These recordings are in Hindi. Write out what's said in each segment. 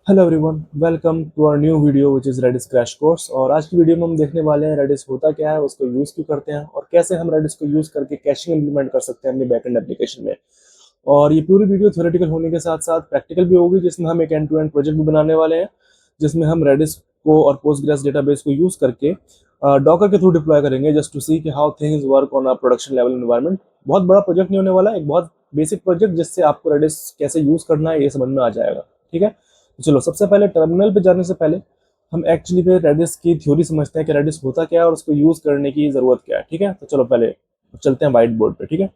Hello everyone, welcome to our new video which is Redis crash course. और आज की वीडियो में हम देखने वाले हैं रेडिस होता क्या है, उसको यूज़ क्यों करते हैं और कैसे हम रेडिस को यूज़ करके कैशिंग इंप्लीमेंट कर सकते हैं अपनी बैकएंड एप्लीकेशन में। और ये पूरी वीडियो थ्योरेटिकल होने के साथ साथ प्रैक्टिकल भी होगी, जिसमें हम एक एंड टू एंड प्रोजेक्ट भी बनाने वाले हैं, जिसमें हम रेडिस को और पोस्टग्रेस डेटाबेस को यूज़ करके डॉकर के थ्रू डिप्लॉय करेंगे जस्ट टू सी कि how things work on a production level environment. बहुत बड़ा प्रोजेक्ट नहीं होने वाला, एक बहुत बेसिक प्रोजेक्ट जिससे आपको रेडिस कैसे यूज़ करना है ये समझ में आ जाएगा। ठीक है, तो चलो सबसे पहले टर्मिनल पे जाने से पहले हम एक्चुअली पे रेडिस की थ्योरी समझते हैं कि रेडिस होता क्या है और उसको यूज करने की जरूरत क्या है। ठीक है, तो चलो पहले चलते हैं व्हाइट बोर्ड पे। ठीक है,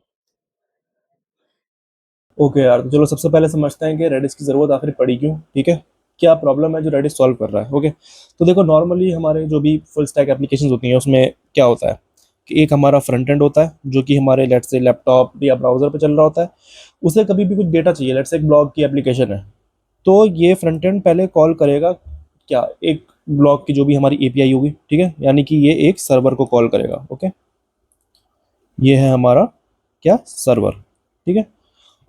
ओके यार, तो चलो सबसे पहले समझते हैं कि रेडिस की जरूरत आखिर पड़ी क्यों। ठीक है, क्या प्रॉब्लम है जो रेडिस सॉल्व कर रहा है। ओके, तो देखो नॉर्मली हमारे जो भी फुल स्टैक एप्लीकेशंस होती हैं उसमें क्या होता है कि एक हमारा फ्रंट एंड होता है जो कि हमारे लेट से लैपटॉप या ब्राउजर पे चल रहा होता है। उसे कभी भी कुछ डेटा चाहिए, लेट से एक ब्लॉग की एप्लीकेशन है, तो ये फ्रंट एंड पहले कॉल करेगा क्या, एक ब्लॉक की जो भी हमारी एपीआई होगी। ठीक है, यानी कि ये एक सर्वर को कॉल करेगा। ओके, ये है हमारा क्या, सर्वर। ठीक है,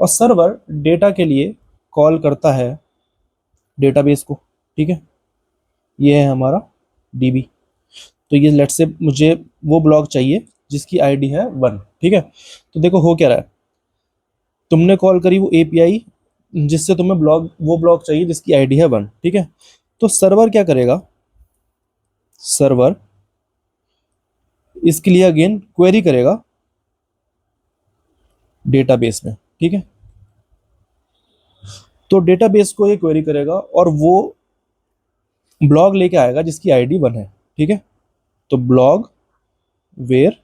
और सर्वर डेटा के लिए कॉल करता है डेटाबेस को। ठीक है, ये है हमारा डीबी। तो ये लेट से मुझे वो ब्लॉक चाहिए जिसकी आईडी है 1। ठीक है, तो देखो हो क्या रहा है, तुमने कॉल करी वो एपीआई जिससे तुम्हें ब्लॉक, वो ब्लॉक चाहिए जिसकी आईडी है 1। ठीक है, तो सर्वर क्या करेगा, सर्वर इसके लिए अगेन क्वेरी करेगा डेटाबेस में। ठीक है, तो डेटाबेस को ये क्वेरी करेगा और वो ब्लॉग लेके आएगा जिसकी आईडी 1 है। ठीक है, तो blog where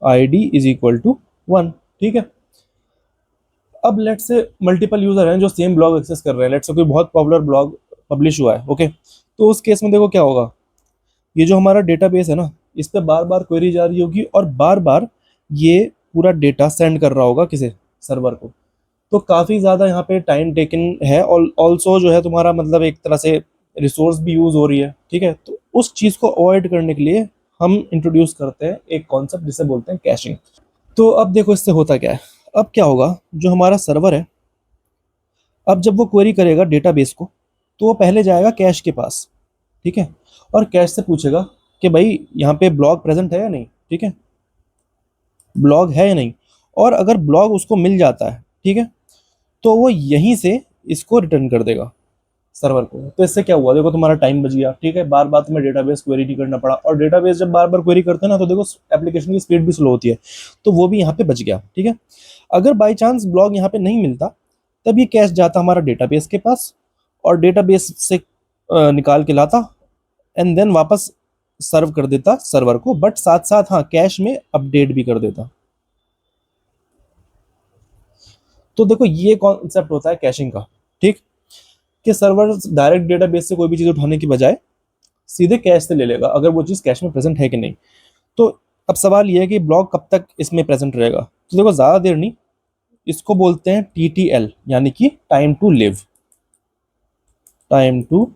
ID is equal to 1। ठीक है, अब लेट से मल्टीपल यूजर हैं जो सेम ब्लॉग एक्सेस कर रहे हैं, लेट से कोई बहुत पॉपुलर ब्लॉग पब्लिश हुआ है। ओके, तो उस केस में देखो क्या होगा, ये जो हमारा डेटाबेस है ना, इस पे बार बार क्वेरी जा रही होगी और बार बार ये पूरा डेटा सेंड कर रहा होगा किसे, सर्वर को। तो काफ़ी ज़्यादा यहाँ पे टाइम टेकन है और ऑल्सो जो है तुम्हारा मतलब एक तरह से रिसोर्स भी यूज़ हो रही है। ठीक है, तो उस चीज़ को अवॉइड करने के लिए हम इंट्रोड्यूस करते हैं एक कॉन्सेप्ट जिसे बोलते हैं कैशिंग। तो अब देखो इससे होता क्या है, अब क्या होगा, जो हमारा सर्वर है, अब जब वो क्वेरी करेगा डेटाबेस को तो वो पहले जाएगा कैश के पास। ठीक है, और कैश से पूछेगा कि भाई यहाँ पे ब्लॉग प्रेजेंट है या नहीं। ठीक है, ब्लॉग है या नहीं, और अगर ब्लॉग उसको मिल जाता है, ठीक है, तो वो यहीं से इसको रिटर्न कर देगा सर्वर को। तो इससे क्या हुआ, देखो तुम्हारा टाइम बच गया। ठीक है, बार बार तुम्हें डेटाबेस क्वेरी नहीं करना पड़ा, और डेटाबेस जब बार बार क्वेरी करते हैं ना तो देखो एप्लीकेशन की स्पीड भी स्लो होती है, तो वो भी यहाँ पे बच गया। ठीक है, अगर बाई चांस ब्लॉग यहाँ पे नहीं मिलता तब ये कैश जाता हमारा डेटाबेस के पास और डेटाबेस से निकाल के लाता एंड देन वापस सर्व कर देता सर्वर को, बट साथ साथ हाँ कैश में अपडेट भी कर देता। तो देखो ये कॉन्सेप्ट होता है कैशिंग का। ठीक, कि सर्वर डायरेक्ट डेटाबेस से कोई भी चीज़ उठाने की बजाय सीधे कैश से ले लेगा अगर वो चीज़ कैश में प्रेजेंट है कि नहीं। तो अब सवाल ये है कि ब्लॉक कब तक इसमें प्रेजेंट रहेगा। तो देखो ज़्यादा देर नहीं, इसको बोलते हैं TTL, यानी कि time to live. Time to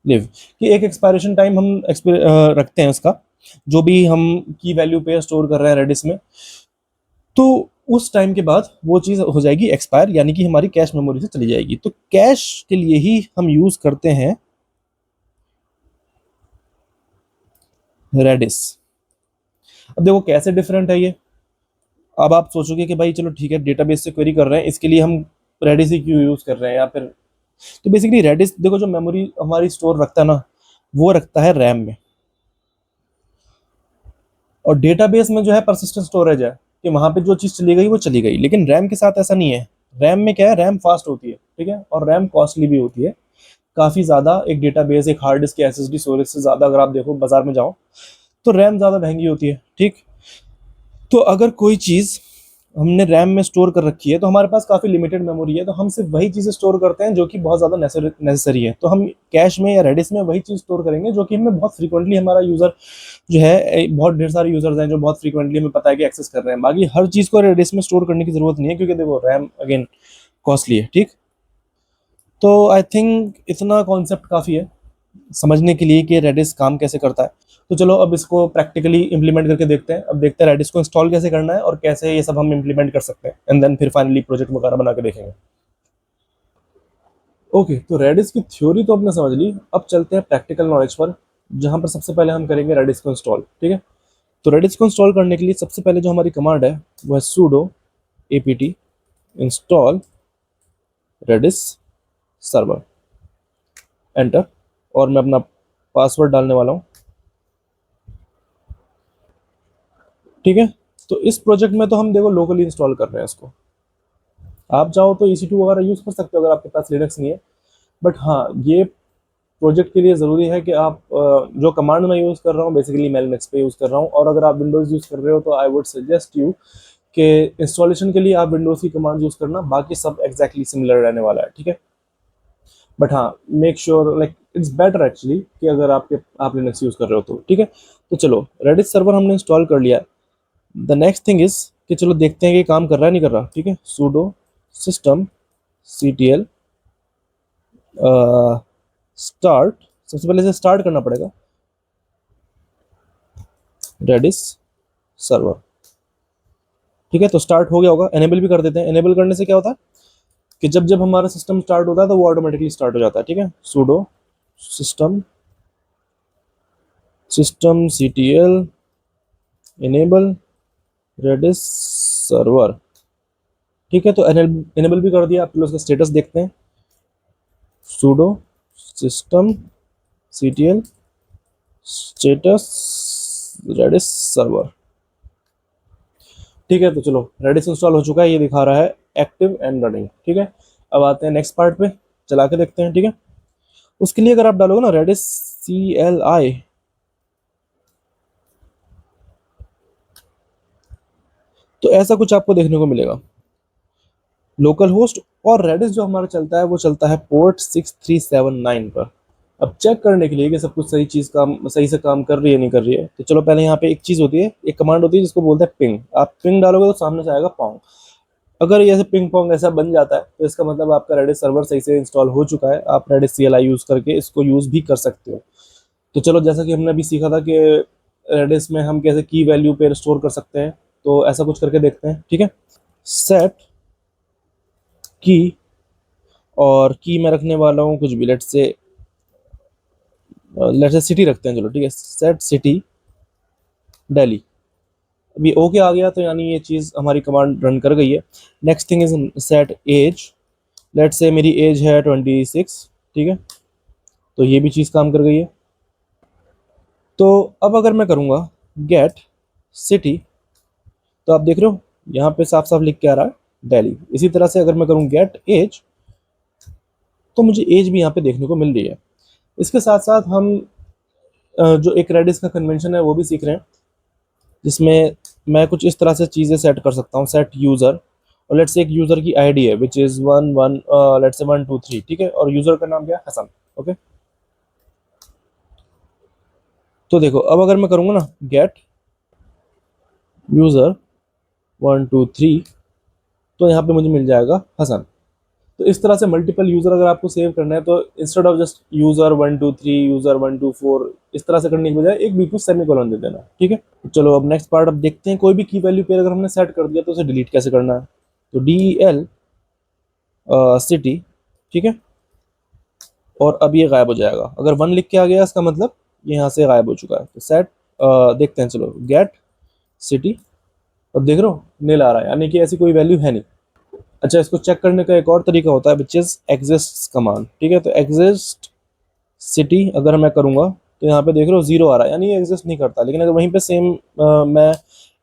live कि एक एक्सपायरेशन टाइम हम रखते हैं उसका, जो भी हम की वैल्यू पे स्टोर कर रहे हैं रेडिस में, तो उस टाइम के बाद वो चीज़ हो जाएगी एक्सपायर, यानी कि हमारी कैश मेमोरी से चली जाएगी। तो कैश के लिए ही हम यूज़ करते हैं रेडिस। अब देखो कैसे डिफरेंट है ये। अब आप सोचोगे कि भाई चलो ठीक है, डेटाबेस से क्वेरी कर रहे हैं, इसके लिए हम रेडिस ही क्यों यूज़ कर रहे हैं, या फिर तो बेसिकली रेडिस देखो जो मेमोरी हमारी स्टोर रखता है ना, वो रखता है रैम में, और डेटाबेस में जो है परसिस्टेंट स्टोरेज है कि वहां पे जो चीज़ चली गई वो चली गई। लेकिन रैम के साथ ऐसा नहीं है। रैम में क्या है, रैम फास्ट होती है। ठीक है, और रैम कॉस्टली भी होती है काफ़ी ज़्यादा। एक डेटाबेस, एक हार्ड डिस्क के SSD स्टोरेज से ज़्यादा अगर आप देखो बाजार में जाओ तो रैम ज़्यादा महंगी होती है। ठीक, तो अगर कोई चीज़ हमने रैम में स्टोर कर रखी है तो हमारे पास काफ़ी लिमिटेड मेमोरी है, तो हम सिर्फ वही चीज़ें स्टोर करते हैं जो कि बहुत ज़्यादा नेसेसरी है। तो हम कैश में या रेडिस में वही चीज़ स्टोर करेंगे जो कि हमें बहुत फ्रीक्वेंटली, हमारा यूज़र जो है बहुत ढेर सारे यूजर्स हैं जो बहुत फ्रीक्वेंटली हमें पता है कि एक्सेस कर रहे हैं। बाकी हर चीज़ को रेडिस में स्टोर करने की ज़रूरत नहीं है, क्योंकि देखो रैम अगेन कॉस्टली है। ठीक, तो आई थिंक इतना कॉन्सेप्ट काफ़ी है समझने के लिए कि रेडिस काम कैसे करता है। तो चलो अब इसको प्रैक्टिकली इंप्लीमेंट करके देखते हैं। अब देखते हैं रेडिस को इंस्टॉल कैसे करना है और कैसे ये सब हम इंप्लीमेंट कर सकते हैं, एंड देन फिर फाइनली प्रोजेक्ट वगैरह बना के देखेंगे। ओके, तो रेडिस की थ्योरी तो आपने समझ ली, अब चलते हैं प्रैक्टिकल नॉलेज पर, जहां पर सबसे पहले हम करेंगे रेडिस को इंस्टॉल। ठीक है, तो रेडिस को इंस्टॉल करने के लिए सबसे पहले जो हमारी कमांड है वो है sudo apt install Redis server, enter. और मैं अपना पासवर्ड डालने वाला हूँ। ठीक है, तो इस प्रोजेक्ट में तो हम देखो लोकली इंस्टॉल कर रहे हैं इसको। आप चाहो तो EC2 वगैरह यूज़ कर सकते हो अगर आपके पास लिनक्स नहीं है, बट हाँ, ये प्रोजेक्ट के लिए ज़रूरी है कि आप जो कमांड मैं यूज़ कर रहा हूँ बेसिकली मैं लिनक्स पे यूज़ कर रहा हूँ, और अगर आप विंडोज़ यूज़ कर रहे हो तो आई वुड सजेस्ट यू कि इंस्टॉलेशन के लिए आप विंडोज़ की कमांड यूज़ करना, बाकी सब एग्जैक्टली सिमिलर रहने वाला है। ठीक है, बट हाँ, make sure like it's better actually कि अगर आप लिनक्स यूज़ कर रहे हो तो। ठीक है, तो चलो रेडिस सर्वर हमने इंस्टॉल कर लिया। द नेक्स्ट थिंग इज कि चलो देखते हैं कि काम कर रहा है नहीं कर रहा। ठीक है, sudo system ctl स्टार्ट, सबसे पहले से स्टार्ट करना पड़ेगा रेडिस सर्वर। ठीक है, तो स्टार्ट हो गया होगा, एनेबल भी कर देते हैं। एनेबल करने से क्या होता है कि जब जब हमारा सिस्टम स्टार्ट होता है तो वो ऑटोमेटिकली स्टार्ट हो जाता है। ठीक है, sudo system ctl enable redis server। ठीक है, तो एनेबल भी कर दिया। आप उसका स्टेटस देखते हैं, sudo system ctl status Redis server. ठीक है, तो चलो रेडिस इंस्टॉल हो चुका है, ये दिखा रहा है एक्टिव एंड रनिंग। ठीक है, अब आते हैं नेक्स्ट पार्ट पे, चला के देखते हैं। ठीक है, उसके लिए अगर आप डालोगे ना रेडिस CLI, तो ऐसा कुछ आपको देखने को मिलेगा। लोकल होस्ट और रेडिस जो हमारा चलता है वो चलता है पोर्ट 6379 पर। अब चेक करने के लिए कि सब कुछ सही से काम कर रही है नहीं कर रही है, तो चलो पहले यहाँ पे एक चीज़ होती है, एक कमांड होती है जिसको बोलते हैं पिंग। आप पिंग डालोगे तो सामने से आएगा पोंग। अगर ये पिंग पोंग ऐसा बन जाता है तो इसका मतलब आपका रेडिस सर्वर सही से इंस्टॉल हो चुका है, आप रेडिस CLI यूज़ करके इसको यूज़ भी कर सकते हो। तो चलो, जैसा कि हमने अभी सीखा था कि रेडिस में हम कैसे की वैल्यू पे स्टोर कर सकते हैं, तो ऐसा कुछ करके देखते हैं। ठीक है, सेट की, और की मैं रखने वाला हूँ कुछ भी, लेट से सिटी रखते हैं। चलो ठीक है, सेट सिटी दिल्ली। अभी ओके आ गया, तो यानी ये चीज़ हमारी कमांड रन कर गई है। Next thing is set age, let's say मेरी एज है 26। ठीक है, तो ये भी चीज़ काम कर गई है। तो अब अगर मैं करूँगा गेट सिटी, तो आप देख रहे हो यहाँ पे साफ साफ लिख के आ रहा है दिल्ली। इसी तरह से अगर मैं करूँ गेट एज, तो मुझे एज भी यहाँ पे देखने को मिल रही है। इसके साथ साथ हम जो एक रेडिस का कन्वेंशन है वो भी सीख रहे हैं, जिसमें मैं कुछ इस तरह से चीज़ें सेट कर सकता हूँ। सेट यूज़र, और लेट्स से एक यूज़र की आईडी है विच इज़ 1 1 लेट्स से 1 2 3। ठीक है, और यूज़र का नाम क्या है, हसन। ओके, तो देखो अब अगर मैं करूँगा ना गेट यूज़र 1 2 3, तो यहाँ पे मुझे मिल जाएगा हसन। तो इस तरह से मल्टीपल यूज़र अगर आपको सेव करना है, तो instead of just user 1 2 3 user 1 2 4 इस तरह से करने की बजाय एक बीच में सेमीकोलन दे देना। ठीक है, तो चलो अब नेक्स्ट पार्ट अब देखते हैं। कोई भी की वैल्यू पेयर अगर हमने सेट कर दिया तो उसे डिलीट कैसे करना है। तो del सिटी। ठीक है, और अब ये गायब हो जाएगा। अगर 1 लिख के आ गया इसका मतलब ये यहाँ से गायब हो चुका है। तो सेट देखते हैं, चलो गेट सिटी, अब देख रहे हो नील आ रहा है, यानी कि ऐसी कोई वैल्यू है नहीं। अच्छा, इसको चेक करने का एक और तरीका होता है विच इज एग्जिस्ट कमांड। ठीक है, तो एग्जिस्ट सिटी अगर मैं करूँगा तो यहाँ पे देख रहे हो 0 आ रहा है, यानी ये एग्जिस्ट नहीं करता। लेकिन अगर वहीं पे सेम मैं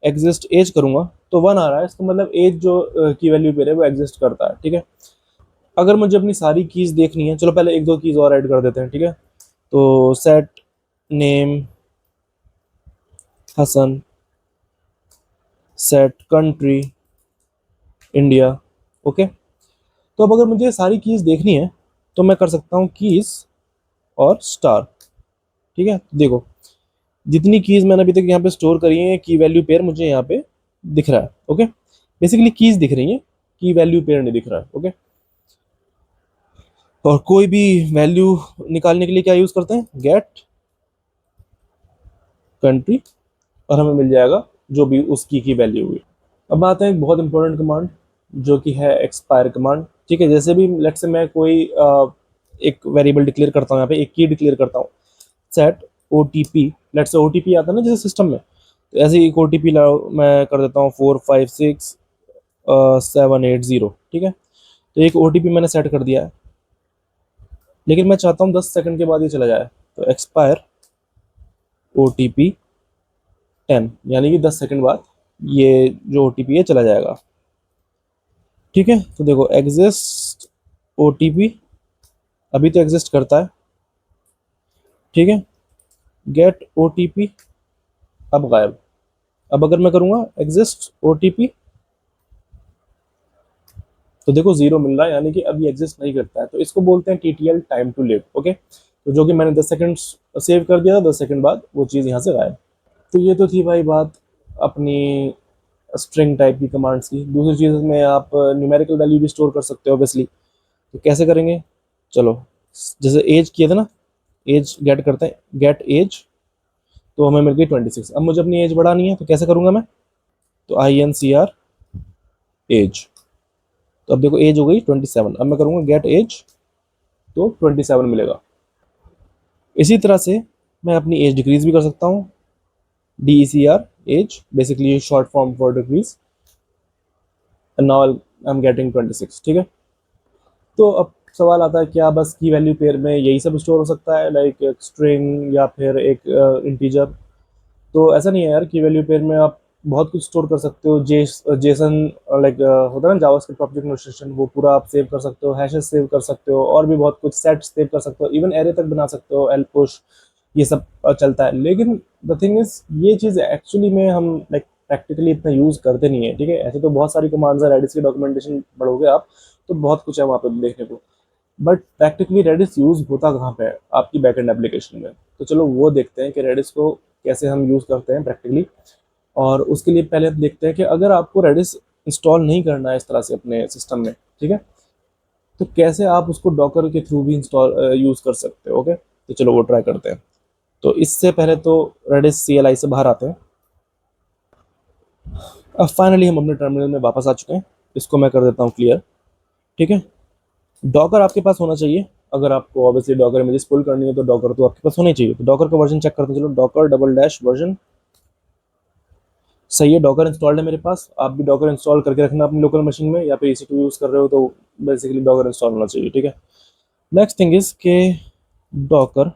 एग्जिस्ट एज करूँगा तो 1 आ रहा है, इसका मतलब एज जो की वैल्यू पे है वो एग्जिस्ट करता है। ठीक है, अगर मुझे अपनी सारी कीज़ देखनी है, चलो पहले एक दो कीज़ और ऐड कर देते हैं। ठीक है, तो set name Hasan, set country India. Okay, तो अब अगर मुझे सारी कीज़ देखनी है तो मैं कर सकता हूँ कीज़ और स्टार। ठीक है, देखो जितनी कीज़ मैंने अभी तक यहाँ पे स्टोर करी है की वैल्यू पेयर मुझे यहाँ पे दिख रहा है। ओके, बेसिकली कीज़ दिख रही है, की वैल्यू पेयर नहीं दिख रहा है। ओके, और कोई भी वैल्यू निकालने के लिए क्या यूज़ करते हैं, गेट कंट्री, और हमें मिल जाएगा जो भी उस की वैल्यू हुई। अब आते हैं एक बहुत इंपॉर्टेंट कमांड जो कि है एक्सपायर कमांड। ठीक है, जैसे भी लेट्स से मैं कोई एक वेरिएबल डिक्लेयर करता हूँ, यहाँ पे एक की डिक्लेयर करता हूँ, set O T P, let's say O T P आता है ना जैसे सिस्टम में, तो ऐसे ही एक ओ टी पी मैं कर देता हूँ 456780, ठीक है। तो एक ओ टी पी मैंने सेट कर दिया है, लेकिन मैं चाहता हूँ 10 सेकंड के बाद ये चला जाए, तो एक्सपायर ओ टी पी 10, यानी कि 10 सेकंड बाद ये जो ओ टी पी है चला जाएगा, ठीक है। तो देखो एग्जिस्ट ओ टी पी अभी तो एग्जिस्ट करता है, ठीक है। गेट ओ टी पी अब गायब। अब अगर मैं करूँगा एग्जिस्ट ओ टी पी, तो देखो जीरो मिल रहा है, यानी कि अभी एग्जिस्ट नहीं करता है। तो इसको बोलते हैं TTL, time to live, okay. तो जो कि मैंने 10 सेकंड सेव कर दिया था, 10 सेकंड बाद वो चीज़ यहाँ से गायब। तो ये तो थी भाई बात अपनी स्ट्रिंग टाइप की कमांड्स की। दूसरी चीज़ में आप न्यूमेरिकल वैल्यू भी स्टोर कर सकते हो ऑब्वियसली। तो कैसे करेंगे, चलो, जैसे एज किया था ना, एज गेट करते हैं, गेट एज, तो हमें मिल गई 26। अब मुझे अपनी एज बढ़ानी है, तो कैसे करूँगा मैं, तो INCR एज, तो अब देखो एज हो गई 27। अब मैं करूँगा गेट एज, तो 27 मिलेगा। इसी तरह से मैं अपनी एज डिक्रीज भी कर सकता हूँ, DECR age, basically short form for decrease, and now I am getting 26, ठीक है। तो अब सवाल आता है क्या बस की वैल्यू पेयर में यही सब स्टोर हो सकता है, लाइक एक स्ट्रिंग या फिर एक इंटीजर? तो ऐसा नहीं है यार, की वैल्यू पेयर में आप बहुत कुछ स्टोर कर सकते हो। जेसन, लाइक होता है ना जावास्क्रिप्ट ऑब्जेक्ट नोटेशन, वो पूरा आप सेव कर सकते हो, हैशेस सेव कर सकते हो, और भी बहुत कुछ, सेट सेव कर सकते हो, इवन एरे तक बना सकते हो, एल पुश, ये सब चलता है। लेकिन द थिंग इज, ये चीज़ एक्चुअली में हम लाइक प्रैक्टिकली इतना यूज़ करते नहीं है, ठीक है। ऐसे तो बहुत सारी कमांड्स है, रेडिस की डॉक्यूमेंटेशन पढ़ोगे आप तो बहुत कुछ है वहाँ पे देखने को, बट प्रैक्टिकली रेडिस यूज होता कहाँ पे है आपकी बैकएंड एप्लीकेशन में। तो चलो वो देखते हैं कि रेडिस को कैसे हम यूज करते हैं प्रैक्टिकली। और उसके लिए पहले हम देखते हैं कि अगर आपको रेडिस इंस्टॉल नहीं करना है इस तरह से अपने सिस्टम में, ठीक है, तो कैसे आप उसको डॉकर के थ्रू भी इंस्टॉल यूज कर सकते हो, ओके। तो चलो वो ट्राई करते हैं। तो इससे पहले तो रेडिस CLI से बाहर आते हैं। अब फाइनली हम अपने टर्मिनल में वापस आ चुके हैं, इसको मैं कर देता हूँ क्लियर, ठीक है। डॉकर आपके पास होना चाहिए, अगर आपको ऑब्वियसली डॉकर इमेजेस पुल करनी है तो डॉकर तो आपके पास होना ही चाहिए। तो डॉकर का वर्जन चेक करते हैं, चलो डॉकर डबल डैश वर्जन, सही है, डॉकर इंस्टॉल्ड है मेरे पास। आप भी डॉकर इंस्टॉल करके रखना अपनी लोकल मशीन में, या फिर EC2 यूज़ कर रहे हो तो बेसिकली डॉकर इंस्टॉल होना चाहिए, ठीक है। नेक्स्ट थिंग इज के डॉकर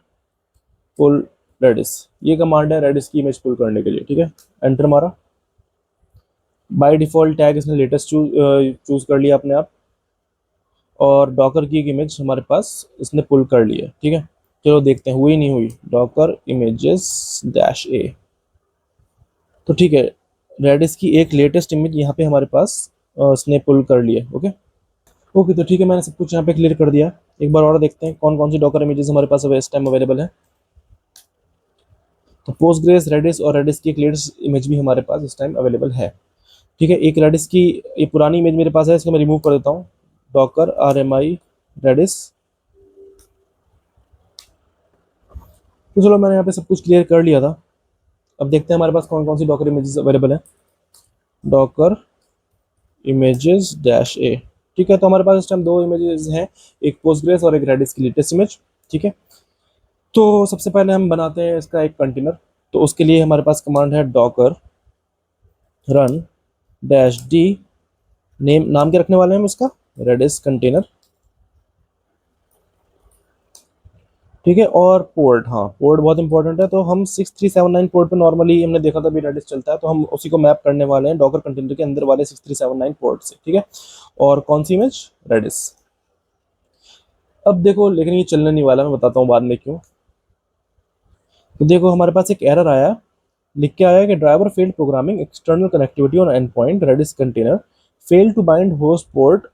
पुल रेडिस, ये कमांड है रेडिस की इमेज पुल करने के लिए, ठीक है। एंटर मारा, बाय डिफॉल्ट टैग इसने लेटेस्ट चूज कर लिया अपने आप, और डॉकर की एक इमेज हमारे पास इसने पुल कर ली है, ठीक है। चलो देखते हैं हुई नहीं हुई, डॉकर इमेजेस डैश ए, तो ठीक है, रेडिस की एक लेटेस्ट इमेज यहाँ पे हमारे पास इसने पुल कर ली है, ओके। ओके, तो ठीक है, मैंने सब कुछ यहाँ पे क्लियर कर दिया। एक बार और देखते हैं कौन कौन सी डॉकर इमेजेस हमारे पास इस टाइम अवेलेबल है। तो पोस्टग्रेस, रेडिस और रेडिस की एक लेटेस्ट इमेज भी हमारे पास इस टाइम अवेलेबल है, ठीक है। एक रेडिस की ये पुरानी इमेज मेरे पास है, इसको मैं रिमूव कर देता हूँ, डॉकर RMI रेडिस। तो चलो मैंने यहाँ पे सब कुछ क्लियर कर लिया था। अब देखते हैं हमारे पास कौन कौन सी डॉकर इमेजेस अवेलेबल है। डॉकर इमेजेस डैश ए, ठीक है। तो हमारे पास इस टाइम दो इमेजेस हैं, एक पोस्टग्रेस और एक रेडिस की लेटेस्ट इमेज, ठीक है। तो सबसे पहले हम बनाते हैं इसका एक कंटेनर। तो उसके लिए हमारे पास कमांड है Docker run dash D, name नाम के रखने वाले हैं हम इसका रेडिस कंटेनर, ठीक है। और पोर्ट, हाँ पोर्ट बहुत इंपॉर्टेंट है। तो हम 6379 पोर्ट पे नॉर्मली हमने देखा था भी रेडिस चलता है, तो हम उसी को मैप करने वाले हैं डॉकर कंटेनर के अंदर वाले 6379 पोर्ट से, ठीक है। और कौन सी इमेज, रेडिस। अब देखो लेकिन ये चलने नहीं वाला, मैं बताता हूँ बाद में क्यों। तो देखो हमारे पास एक एरर आया, लिख के आया कि driver failed programming external connectivity on endpoint Redis container, fail to bind host port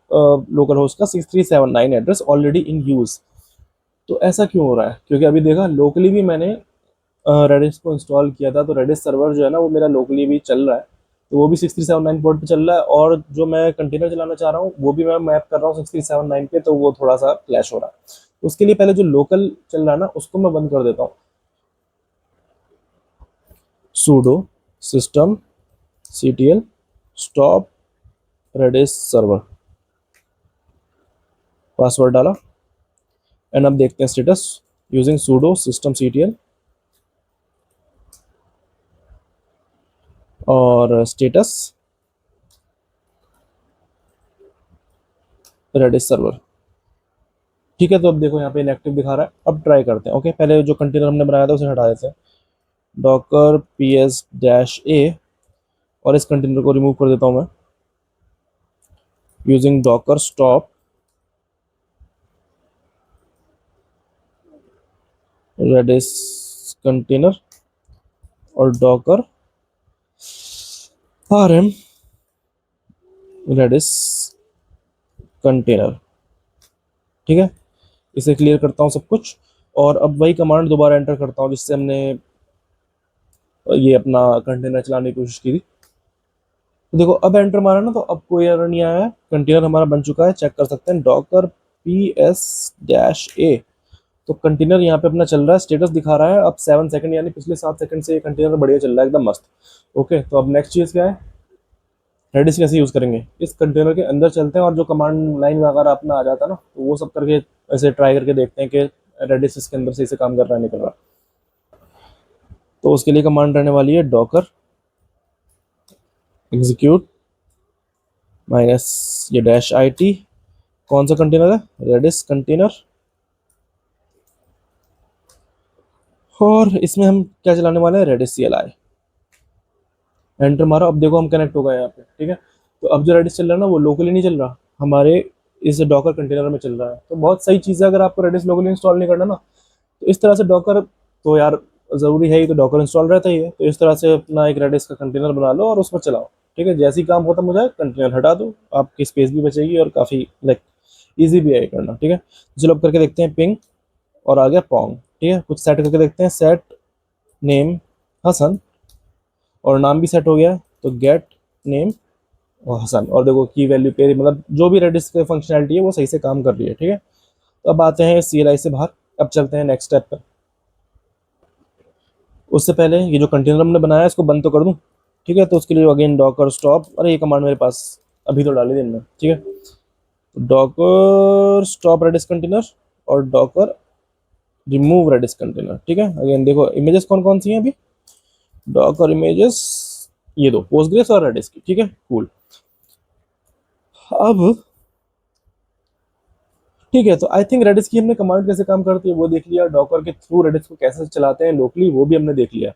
localhost का 6379 एड्रेस ऑलरेडी इन यूज। तो ऐसा क्यों हो रहा है, क्योंकि अभी देखा लोकली भी मैंने रेडिस को इंस्टॉल किया था, तो रेडिस सर्वर जो है ना वो मेरा लोकली भी चल रहा है, तो वो भी 6379 पोर्ट पे चल रहा है, और जो मैं कंटेनर चलाना चाह रहा हूँ वो भी मैं मैप कर रहा हूँ 6379 पे, तो वो थोड़ा सा क्लैश हो रहा है। उसके लिए पहले जो लोकल चल रहा है ना उसको मैं बंद कर देता हूँ, sudo system ctl stop redis server, password डाला एंड अब देखते हैं स्टेटस यूजिंग sudo systemctl और स्टेटस रेडिस सर्वर। ठीक है, तो अब देखो यहाँ पे इनएक्टिव दिखा रहा है। अब ट्राई करते हैं। ओके, पहले जो कंटेनर हमने बनाया था उसे हटा देते हैं, डॉकर ps-a, और इस कंटेनर को रिमूव कर देता हूँ मैं using Docker stop Redis container और डॉकर rm रेडिस कंटेनर। ठीक है, इसे क्लियर करता हूँ सब कुछ, और अब वही कमांड दोबारा एंटर करता हूँ जिससे हमने ये अपना कंटेनर चलाने की कोशिश की थी। तो देखो अब एंटर मारा ना, तो अब कोई एरर नहीं आया है, कंटेनर हमारा बन चुका है। चेक कर सकते हैं डॉकर ps-a, तो कंटेनर यहाँ पे अपना चल रहा है, स्टेटस दिखा रहा है अब 7 सेकंड, यानी पिछले 7 सेकंड से ये कंटेनर बढ़िया चल रहा है, एकदम मस्त। ओके, तो अब नेक्स्ट चीज़ क्या है, रेडिस कैसे यूज़ करेंगे। इस कंटेनर के अंदर चलते हैं और जो कमांड लाइन वगैरह अपना आ जाता है ना, तो वो सब करके ऐसे ट्राई करके देखते हैं कि रेडिस इसके अंदर सही से काम कर रहा है नहीं कर रहा। तो उसके लिए कमांड रहने वाली है डॉकर एग्जीक्यूट माइनस ये डैश IT, कौन सा कंटेनर है, रेडिस कंटेनर, और इसमें हम क्या चलाने वाले हैं, रेडिस CLI। एंटर मारा, अब देखो हम कनेक्ट हो गए यहाँ पे। ठीक है, तो अब जो रेडिस चल रहा है ना, वो लोकली नहीं चल रहा, हमारे इस डॉकर कंटेनर में चल रहा है। तो बहुत सही चीज़ है, अगर आपको रेडिस लोकली इंस्टॉल नहीं करना ना, तो इस तरह से डॉकर, तो यार ज़रूरी है ही, तो डॉकर इंस्टॉल रहता ही है, तो इस तरह से अपना एक रेडिस का कंटेनर बना लो और उसमें चलाओ। ठीक है, जैसे ही काम खत्म हो जाए कंटेनर हटा दो, आपकी स्पेस भी बचेगी और काफ़ी लाइक ईजी भी है करना। ठीक है, तो चलो अब करके देखते हैं पिंग, और आ गया पोंग। ठीक है, कुछ सेट करके देखते हैं, सेट नेम हसन, और नाम भी सेट हो गया है, तो गेट नेम और हसन, और देखो की वैल्यू पे मतलब जो भी रेडिस पे फंक्शनैलिटी है वो सही से काम कर रही है। ठीक है, तो अब आते हैं CLI से बाहर, अब चलते हैं नेक्स्ट स्टेप पर। उससे पहले ये जो कंटेनर हमने बनाया है इसको बंद तो कर दूं। ठीक है, तो उसके लिए अगेन डॉकर स्टॉप, अरे ये कमांड मेरे पास अभी तो डाली दिन में। ठीक है, तो डॉकर स्टॉप रेडिस कंटेनर और डॉकर रिमूव रेडिस कंटेनर। ठीक है, अगेन देखो इमेजेस कौन कौन सी हैं अभी, डॉकर इमेजेस ये दो, पोस्टग्रेस और रेडिस की। ठीक है, कूल। अब ठीक है, तो आई थिंक रेडिस की हमने कमांड कैसे काम करती है वो देख लिया, डॉकर के थ्रू रेडिस को कैसे चलाते हैं लोकली वो भी हमने देख लिया,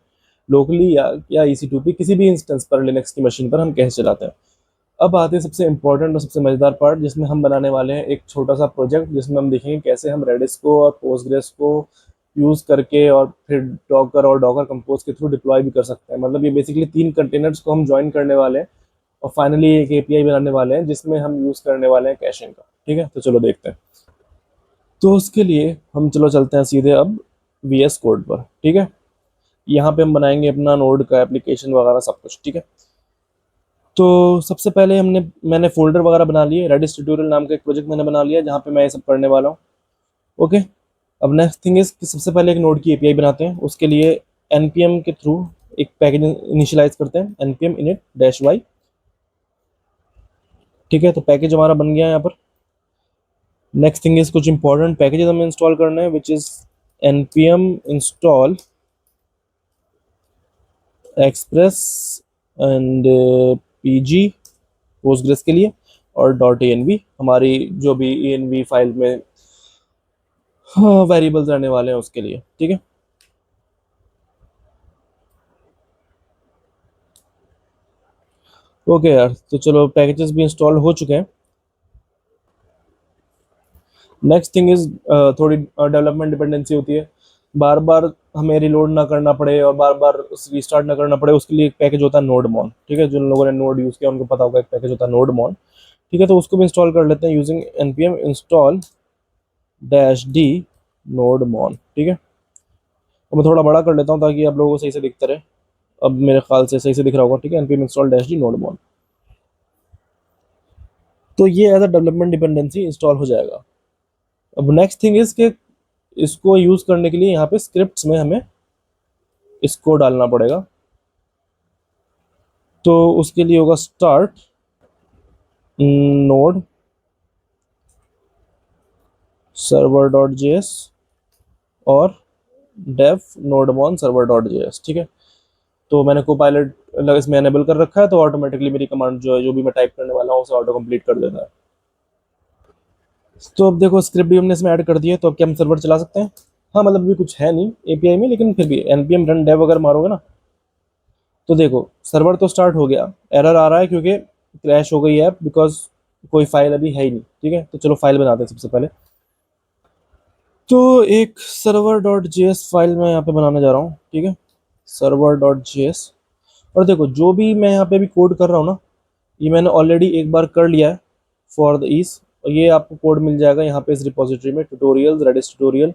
लोकली या EC2 किसी भी इंस्टेंस पर लिनक्स की मशीन पर हम कैसे चलाते हैं। अब आते हैं सबसे इंपॉर्टेंट और सबसे मजेदार पार्ट, जिसमें हम बनाने वाले हैं एक छोटा सा प्रोजेक्ट, जिसमें हम देखेंगे कैसे हम रेडिस को और पोस्टग्रेस को यूज करके और फिर डॉकर और डॉकर कंपोज के थ्रू डिप्लॉय भी कर सकते हैं। मतलब ये बेसिकली 3 कंटेनर्स को हम ज्वाइन करने वाले हैं और फाइनली एक API बनाने वाले हैं जिसमें हम यूज करने वाले हैं कैशिंग का। ठीक है, तो चलो देखते हैं। तो उसके लिए हम चलो चलते हैं सीधे अब VS कोड पर। ठीक है, यहाँ पे हम बनाएंगे अपना नोड का एप्लीकेशन वगैरह सब कुछ। ठीक है, तो सबसे पहले मैंने फोल्डर वगैरह बना लिए, रेडिस ट्यूटोरियल नाम का एक प्रोजेक्ट मैंने बना लिया जहाँ पे मैं ये सब करने वाला हूँ। ओके, अब नेक्स्ट थिंग इज कि सबसे पहले एक नोड की API बनाते हैं। उसके लिए npm के थ्रू एक पैकेज इनिशियलाइज करते हैं, npm init-y। ठीक है, तो पैकेज हमारा बन गया है यहाँ पर। नेक्स्ट थिंग इज कुछ इंपॉर्टेंट पैकेजेस हमें इंस्टॉल करना है, which is npm install express and PG Postgres के लिए, और .env हमारी जो भी env फाइल में वेरिएबल्स रहने वाले हैं उसके लिए। ठीक है, ओके यार, तो चलो पैकेजेस भी इंस्टॉल हो चुके हैं। नेक्स्ट थिंग इज थोड़ी डेवलपमेंट डिपेंडेंसी होती है, बार बार हमें रिलोड ना करना पड़े और बार बार रीस्टार्ट ना करना पड़े, उसके लिए एक पैकेज होता है नोडमॉन। ठीक है, जिन लोगों ने नोड यूज़ किया उनको पता होगा एक पैकेज होता है नोडमॉन। ठीक है, तो उसको भी इंस्टॉल कर लेते हैं using npm install -d nodemon। ठीक है, तो मैं थोड़ा बड़ा कर लेता हूँ ताकि आप लोगों को सही से दिखता रहे। अब मेरे ख्याल से सही से दिख रहा होगा। ठीक है, npm install -d nodemon, तो ये as a development dependency install हो जाएगा। अब नेक्स्ट थिंग इज कि इसको यूज करने के लिए यहाँ पे स्क्रिप्ट्स में हमें इसको डालना पड़ेगा। तो उसके लिए होगा start node server dot J S और dev nodemon server dot J S. ठीक है, तो मैंने को पायलट इसमें एनेबल कर रखा है, तो ऑटोमेटिकली मेरी कमांड जो है, जो भी मैं टाइप करने वाला हूँ उसे ऑटो कंप्लीट कर देता है। तो अब देखो स्क्रिप्ट भी हमने इसमें ऐड कर दी है, तो अब क्या हम सर्वर चला सकते हैं? हाँ, मतलब भी कुछ है नहीं एपीआई में, लेकिन फिर भी npm रन डेव अगर मारोगे ना, तो देखो सर्वर तो स्टार्ट हो गया। एरर आ रहा है क्योंकि क्रैश हो गई है, बिकॉज कोई फाइल अभी है ही नहीं। ठीक है, तो चलो फाइल बनाते हैं सबसे पहले। तो एक सर्वर डॉट जेएस फाइल मैं यहाँ पे बनाने जा रहा हूँ। ठीक है, सर्वर डॉट जेएस। और देखो जो भी मैं यहाँ पे भी कोड कर रहा हूँ ना, ये मैंने ऑलरेडी एक बार कर लिया है फॉर द ईज। और ये आपको कोड मिल जाएगा यहाँ पे इस रिपोजिटरी में, tutorial Redis tutorial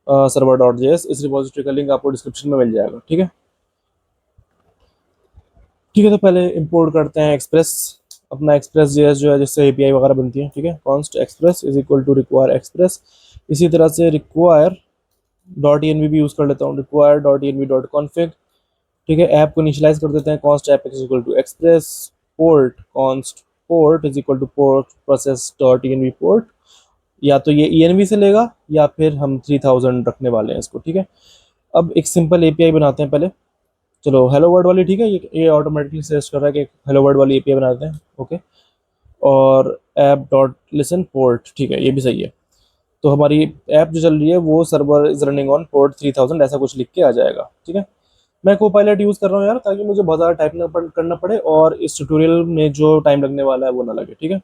server dot JS. इस रिपोजिटरी का लिंक आपको डिस्क्रिप्शन में मिल जाएगा। ठीक है, ठीक है, तो पहले इंपोर्ट करते हैं एक्सप्रेस, अपना एक्सप्रेस जेएस जो है, जिससे एपीआई वगैरह बनती है। ठीक है, const express is equal to require express. इसी तरह से require dot E N V भी यूज़ कर लेता हूँ, require dot E N V dot config. ठीक है, ऐप को इनिशियलाइज कर देते हैं, const app is equal to express port, const port is equal to port process dot E N V port. या तो ये ई एन वी से लेगा, या फिर हम 3000 रखने वाले हैं इसको। ठीक है, अब एक सिंपल एपीआई बनाते हैं पहले। चलो हेलो वर्ड वाली, ठीक है, ये ऑटोमेटिकली सजेस्ट कर रहा है कि हेलो वर्ड वाली एपीआई बनाते हैं। ओके, और ऐप डॉट लिसन पोर्ट, ठीक है, ये भी सही है। तो हमारी ऐप जो चल रही है वो server is running on port 3000, ऐसा कुछ लिख के आ जाएगा। ठीक है, मैं को पायलट यूज़ कर रहा हूँ यार, ताकि मुझे बहुत ज़्यादा टाइप करना पड़े और इस ट्यूटोरियल में जो टाइम लगने वाला है वो ना लगे। ठीक है,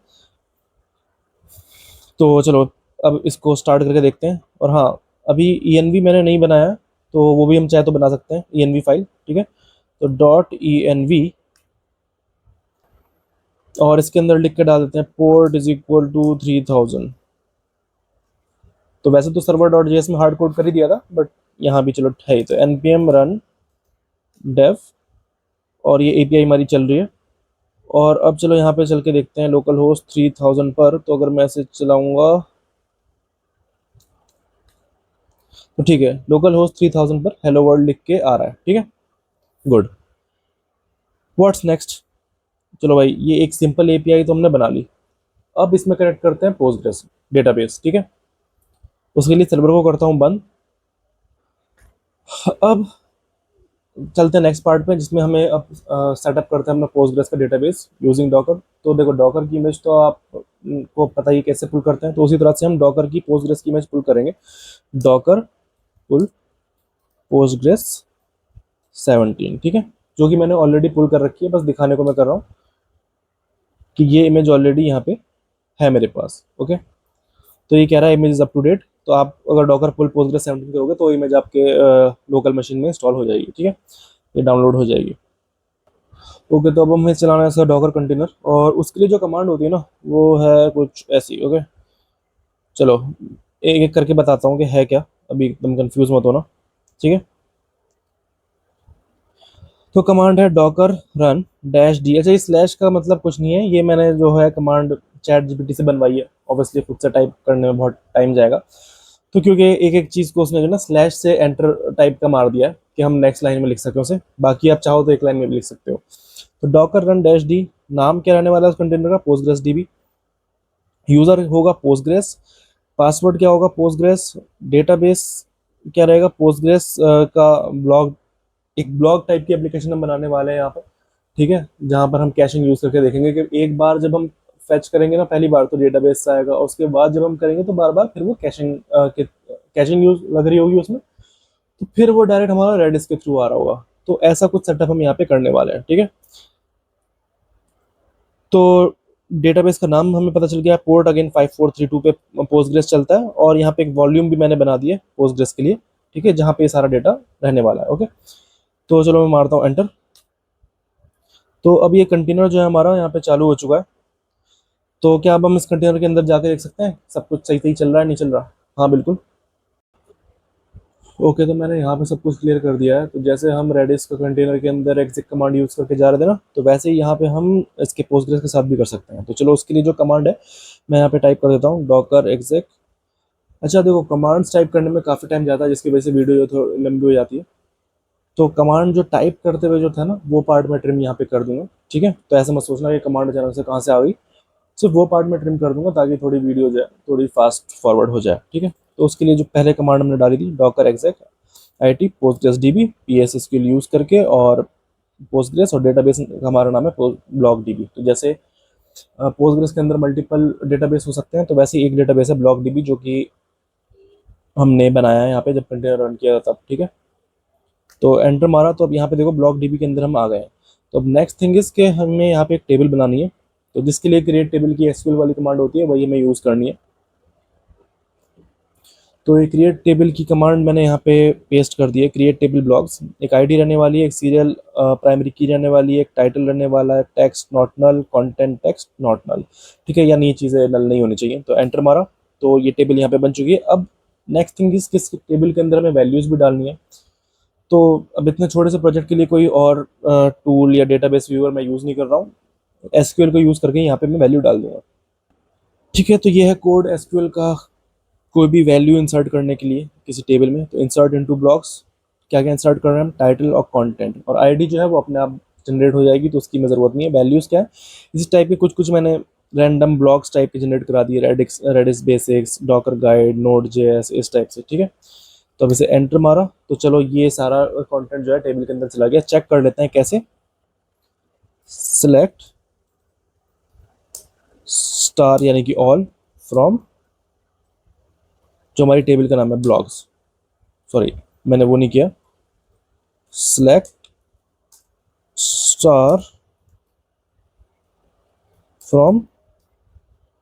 तो चलो अब इसको स्टार्ट करके देखते हैं। और हाँ, अभी ई एन वी मैंने नहीं बनाया, तो वो भी हम चाहे तो बना सकते हैं ई एन वी फाइल। ठीक है, तो डॉट ई एन वी, और इसके अंदर लिख के डाल देते हैं पोर्ट इज इक्वल टू 3000। तो वैसे तो सर्वर डॉट जेएस में हार्ड कोड कर ही दिया था, बट यहाँ भी चलो है। तो npm रन डेव, और ये एपीआई हमारी चल रही है। और अब चलो यहाँ पे चल के देखते हैं लोकल होस्ट 3000 पर। तो अगर मैं इसे चलाऊंगा, तो ठीक है, लोकल होस्ट 3000 पर हेलो वर्ल्ड लिख के आ रहा है। ठीक है, गुड। What's next? चलो भाई, ये एक सिंपल एपीआई तो हमने बना ली। अब इसमें कनेक्ट करते हैं पोस्टग्रेस डेटाबेस। ठीक है, उसके लिए सर्वर को करता हूँ बंद। अब चलते हैं नेक्स्ट पार्ट पे, जिसमें हमें अब सेटअप करते हैं अपना पोस्टग्रेस का डेटाबेस यूजिंग डॉकर। तो देखो डॉकर की इमेज तो आपको पता ही कैसे पुल करते हैं, तो उसी तरह से हम डॉकर की पोस्टग्रेस की इमेज पुल करेंगे। डॉकर पुल पोस्टग्रेस 17। ठीक है, जो कि मैंने ऑलरेडी पुल कर रखी है, बस दिखाने को मैं कर रहा हूँ कि ये इमेज ऑलरेडी यहाँ पे है मेरे पास। ओके, तो ये कह रहा है image is up to date. तो आप अगर डॉकर पुल पोस्टग्रेस 17 करोगे तो इमेज आपके लोकल मशीन में इंस्टॉल हो जाएगी। ठीक है, ये डाउनलोड हो जाएगी। ओके, तो अब हमें चलाना है इसका डॉकर कंटेनर, और उसके लिए जो कमांड होती है ना, वो है कुछ ऐसी। ओके, चलो एक एक करके बताता हूँ कि है क्या, अभी एकदम कंफ्यूज मत होना। ठीक है, तो कमांड है डॉकर रन डैश डी। अच्छा, ये स्लैश का मतलब कुछ नहीं है, ये मैंने जो है कमांड चैट जीपीटी से बनवाई है। ऑब्वियसली खुद से टाइप करने में बहुत टाइम जाएगा, तो क्योंकि एक एक चीज़ को उसने जो ना स्लैश से एंटर टाइप का मार दिया है कि हम नेक्स्ट लाइन में लिख सकें उसे। बाकी आप चाहो तो एक लाइन में भी लिख सकते हो। तो डॉकर रन डैश डी, नाम क्या रहने वाला है उस कंटेनर का? Postgres dB. यूजर होगा पोस्टग्रेस, पासवर्ड क्या होगा? पोस्टग्रेस। डेटाबेस क्या रहेगा? पोस्टग्रेस का ब्लॉग, एक ब्लॉग टाइप की एप्लीकेशन हम बनाने वाले हैं यहाँ पर। ठीक है, जहाँ पर हम कैशिंग यूज करके देखेंगे कि एक बार जब हम फेच करेंगे ना पहली बार, तो डेटाबेस से आएगा, और उसके बाद जब हम करेंगे तो बार बार फिर वो कैशिंग यूज लग रही होगी उसमें, तो फिर वो डायरेक्ट हमारा रेडिस के थ्रू आ रहा होगा। तो ऐसा कुछ सेटअप हम यहाँ पे करने वाले हैं। ठीक है, तो डेटाबेस का नाम हमें पता चल गया, पोर्ट अगेन 5432 पे पोस्टग्रेस चलता है, और यहाँ पे एक वॉल्यूम भी मैंने बना दिया पोस्टग्रेस के लिए। ठीक है, जहाँ पे ये सारा डेटा रहने वाला है। ओके, तो चलो मैं मारता हूँ एंटर। तो अब ये कंटेनर जो है हमारा यहाँ पे चालू हो चुका है। तो क्या अब हम इस कंटेनर के अंदर जाकर देख सकते हैं सब कुछ सही सही चल रहा है, नहीं चल रहा? हाँ बिल्कुल। ओके, तो मैंने यहाँ पे सब कुछ क्लियर कर दिया है। तो जैसे हम रेडिस का कंटेनर के अंदर एग्जिक कमांड यूज़ करके जा रहे थे ना, तो वैसे ही यहाँ पे हम इसके पोस्टग्रेस के साथ भी कर सकते हैं। तो चलो उसके लिए जो कमांड है मैं यहाँ पे टाइप कर देता हूँ, डॉकर एग्जिक। अच्छा देखो, कमांड्स टाइप करने में काफ़ी टाइम जाता है, जिसकी वजह से वीडियो जो थोड़ी लंबी हो जाती है। तो कमांड जो टाइप करते हुए जो था ना, वो पार्ट मैं ट्रिम यहाँ पे कर दूंगा। ठीक है, तो ऐसे मत सोचना कि कमांड अचानक से कहाँ से आ गई। सिर्फ वो पार्ट में ट्रिम कर दूंगा ताकि थोड़ी वीडियो जो है थोड़ी फास्ट फॉरवर्ड हो जाए, ठीक है। तो उसके लिए जो पहले कमांड हमने डाली थी Docker exec IT Postgres DB PS SQL use करके, और पोस्टग्रेस और डेटाबेस का हमारा नाम है ब्लॉक DB। तो जैसे पोस्टग्रेस के अंदर मल्टीपल डेटाबेस हो सकते हैं, तो वैसे ही एक डेटाबेस है ब्लॉक DB जो कि हमने बनाया है यहाँ पे जब कंटेनर रन किया था तब, ठीक है। तो एंटर मारा तो अब यहाँ पे देखो ब्लॉक DB के अंदर हम आ गए हैं। तो अब नेक्स्ट थिंग इज के हमें यहाँ पे एक टेबल बनानी है, तो जिसके लिए क्रिएट टेबल की SQL वाली कमांड होती है वही हमें यूज़ करनी है। तो ये क्रिएट टेबल की कमांड मैंने यहाँ पे पेस्ट कर दी है। क्रिएट टेबल ब्लॉक्स, एक आईडी रहने वाली है, एक सीरियल प्राइमरी की रहने वाली है, एक टाइटल रहने वाला है, text not null, content text not null, ठीक है। यानी ये चीज़ें नल नहीं होनी चाहिए। तो एंटर मारा तो ये टेबल यहाँ पे बन चुकी है। अब नेक्स्ट थिंग इज किस टेबल के अंदर हमें वैल्यूज़ भी डालनी है। तो अब इतने छोटे से प्रोजेक्ट के लिए कोई और टूल या डेटाबेस व्यूअर मैं यूज़ नहीं कर रहा हूँ, SQL को यूज़ करके यहाँ पे मैं वैल्यू डाल दूंगा, ठीक है। तो ये है कोड SQL का कोई भी वैल्यू इंसर्ट करने के लिए किसी टेबल में। तो इंसर्ट इनटू ब्लॉक्स, क्या क्या इंसर्ट कर रहे हैं हम, टाइटल और कंटेंट, और आईडी जो है वो अपने आप जनरेट हो जाएगी, तो उसकी मैं ज़रूरत नहीं है। वैल्यूज़ क्या है, इस टाइप के कुछ कुछ मैंने रैंडम ब्लॉक्स टाइप के जनरेट करा दिए, Redis basics, Docker guide, node JS, इस टाइप से, ठीक है। तो अब इसे एंटर मारा तो चलो ये सारा कंटेंट जो है टेबल के अंदर चला गया। चेक कर लेते हैं कैसे, सिलेक्ट स्टार यानी कि ऑल फ्रॉम, जो हमारी टेबल का नाम है ब्लॉग्स, सॉरी मैंने वो नहीं किया, सिलेक्ट स्टार फ्रॉम